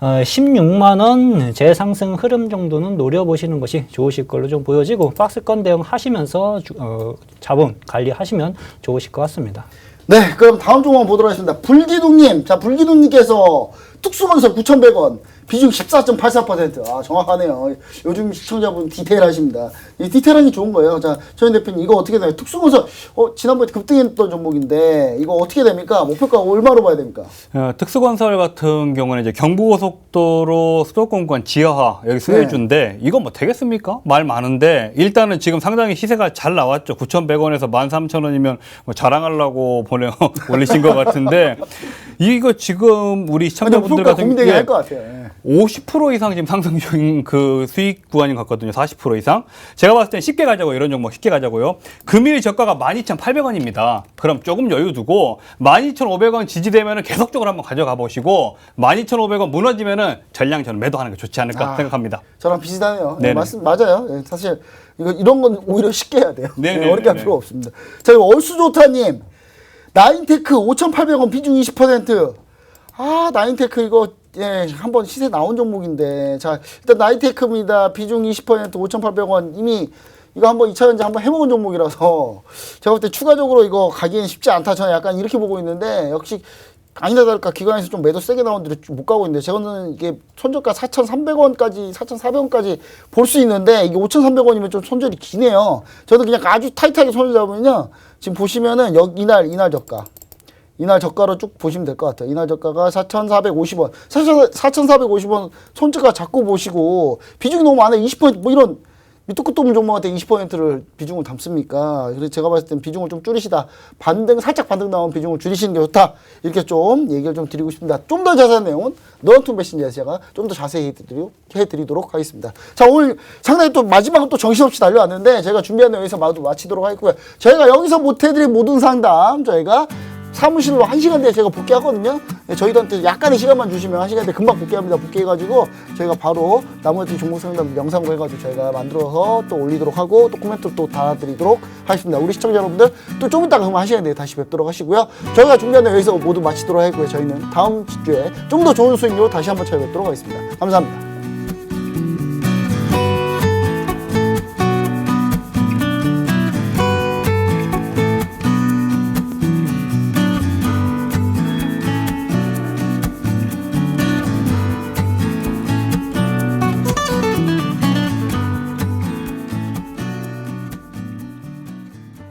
16만 원 재상승 흐름 정도는 노려보시는 것이 좋으실 걸로 좀 보여지고 박스권 대응 하시면서 자본 관리하시면 좋으실 것 같습니다. 네, 그럼 다음 종목 보도록 하겠습니다. 불기둥님, 자 불기둥님께서 특수건설 9,100원 비중 14.84%. 정확하네요. 요즘 시청자분 디테일하십니다. 이 디테일한 게 좋은 거예요. 자, 조현 대표님 이거 어떻게 돼요? 특수건설 지난번에 급등했던 종목인데 이거 어떻게 됩니까? 목표가 얼마로 봐야 됩니까? 특수건설 같은 경우는 이제 경부고속도로 수도권 구간 지하화 여기 수혜주인데 이거 뭐 되겠습니까? 말 많은데 일단은 지금 상당히 시세가 잘 나왔죠. 9,100원에서 13,000원이면 뭐 자랑하려고 올리신 것 같은데 이거 지금 우리 시청자분들 같은 고민되게 할 것 같아요. 50% 이상 지금 상승 중인 그 수익 구간인 것 같거든요. 40% 이상. 제가 봤을 땐 쉽게 가자고 이런 종목 쉽게 가자고요. 금일 저가가 12,800원입니다. 그럼 조금 여유 두고 12,500원 지지되면은 계속적으로 한번 가져가 보시고 12,500원 무너지면은 전량 저는 매도하는 게 좋지 않을까 생각합니다. 저랑 비슷하네요. 네, 맞아요. 네, 사실 이런 건 오히려 쉽게 해야 돼요. 어렵게 할 필요 없습니다. 자, 얼수좋다님 나인테크 5,800원 비중 20%. 나인테크 이거 예, 한번 시세 나온 종목인데, 자, 일단 나이테크입니다. 비중 20%, 5,800원. 이미 이거 한번 2차 전지 한번 해먹은 종목이라서 제가 볼 때 추가적으로 이거 가기엔 쉽지 않다. 저는 약간 이렇게 보고 있는데, 역시 아니나 다를까 기관에서 좀 매도 세게 나오는데 못 가고 있는데, 저는 이게 손절가 4,300원까지, 4,400원까지 볼 수 있는데, 이게 5,300원이면 좀 손절이 기네요. 저는 그냥 아주 타이트하게 손을 잡으면요, 지금 보시면은 여기 이날 저가. 이날 저가로 쭉 보시면 될 것 같아요. 이날 저가가 4,450원. 4,450원 손저가 잡고 보시고, 비중이 너무 많아요. 20%, 뭐 이런 밑도 끝도 없는 종목한테 20%를 비중을 담습니까? 그래서 제가 봤을 땐 비중을 좀 줄이시다. 살짝 반등 나온 비중을 줄이시는 게 좋다. 이렇게 좀 얘기를 좀 드리고 싶습니다. 좀 더 자세한 내용은 너튜브 메신저에서 제가 좀 더 자세히 해드리도록 하겠습니다. 자, 오늘 상당히 또 마지막은 또 정신없이 달려왔는데, 제가 준비한 내용에서 마치도록 하겠고요. 저희가 여기서 못해드린 모든 상담, 저희가 사무실로 1시간 뒤에 제가 복귀하거든요. 저희들한테 약간의 시간만 주시면 1시간 뒤에 금방 복귀합니다. 복귀해가지고 저희가 바로 나머지 종목 상담 영상으로 해가지고 저희가 만들어서 또 올리도록 하고 또 코멘트 또 달아드리도록 하겠습니다. 우리 시청자 여러분들 또 좀 이따가 그럼 1시간 뒤에 다시 뵙도록 하시고요. 저희가 준비한 내용 여기서 모두 마치도록 하겠고요. 저희는 다음 주에 좀 더 좋은 수익률로 다시 한번 찾아뵙도록 하겠습니다. 감사합니다.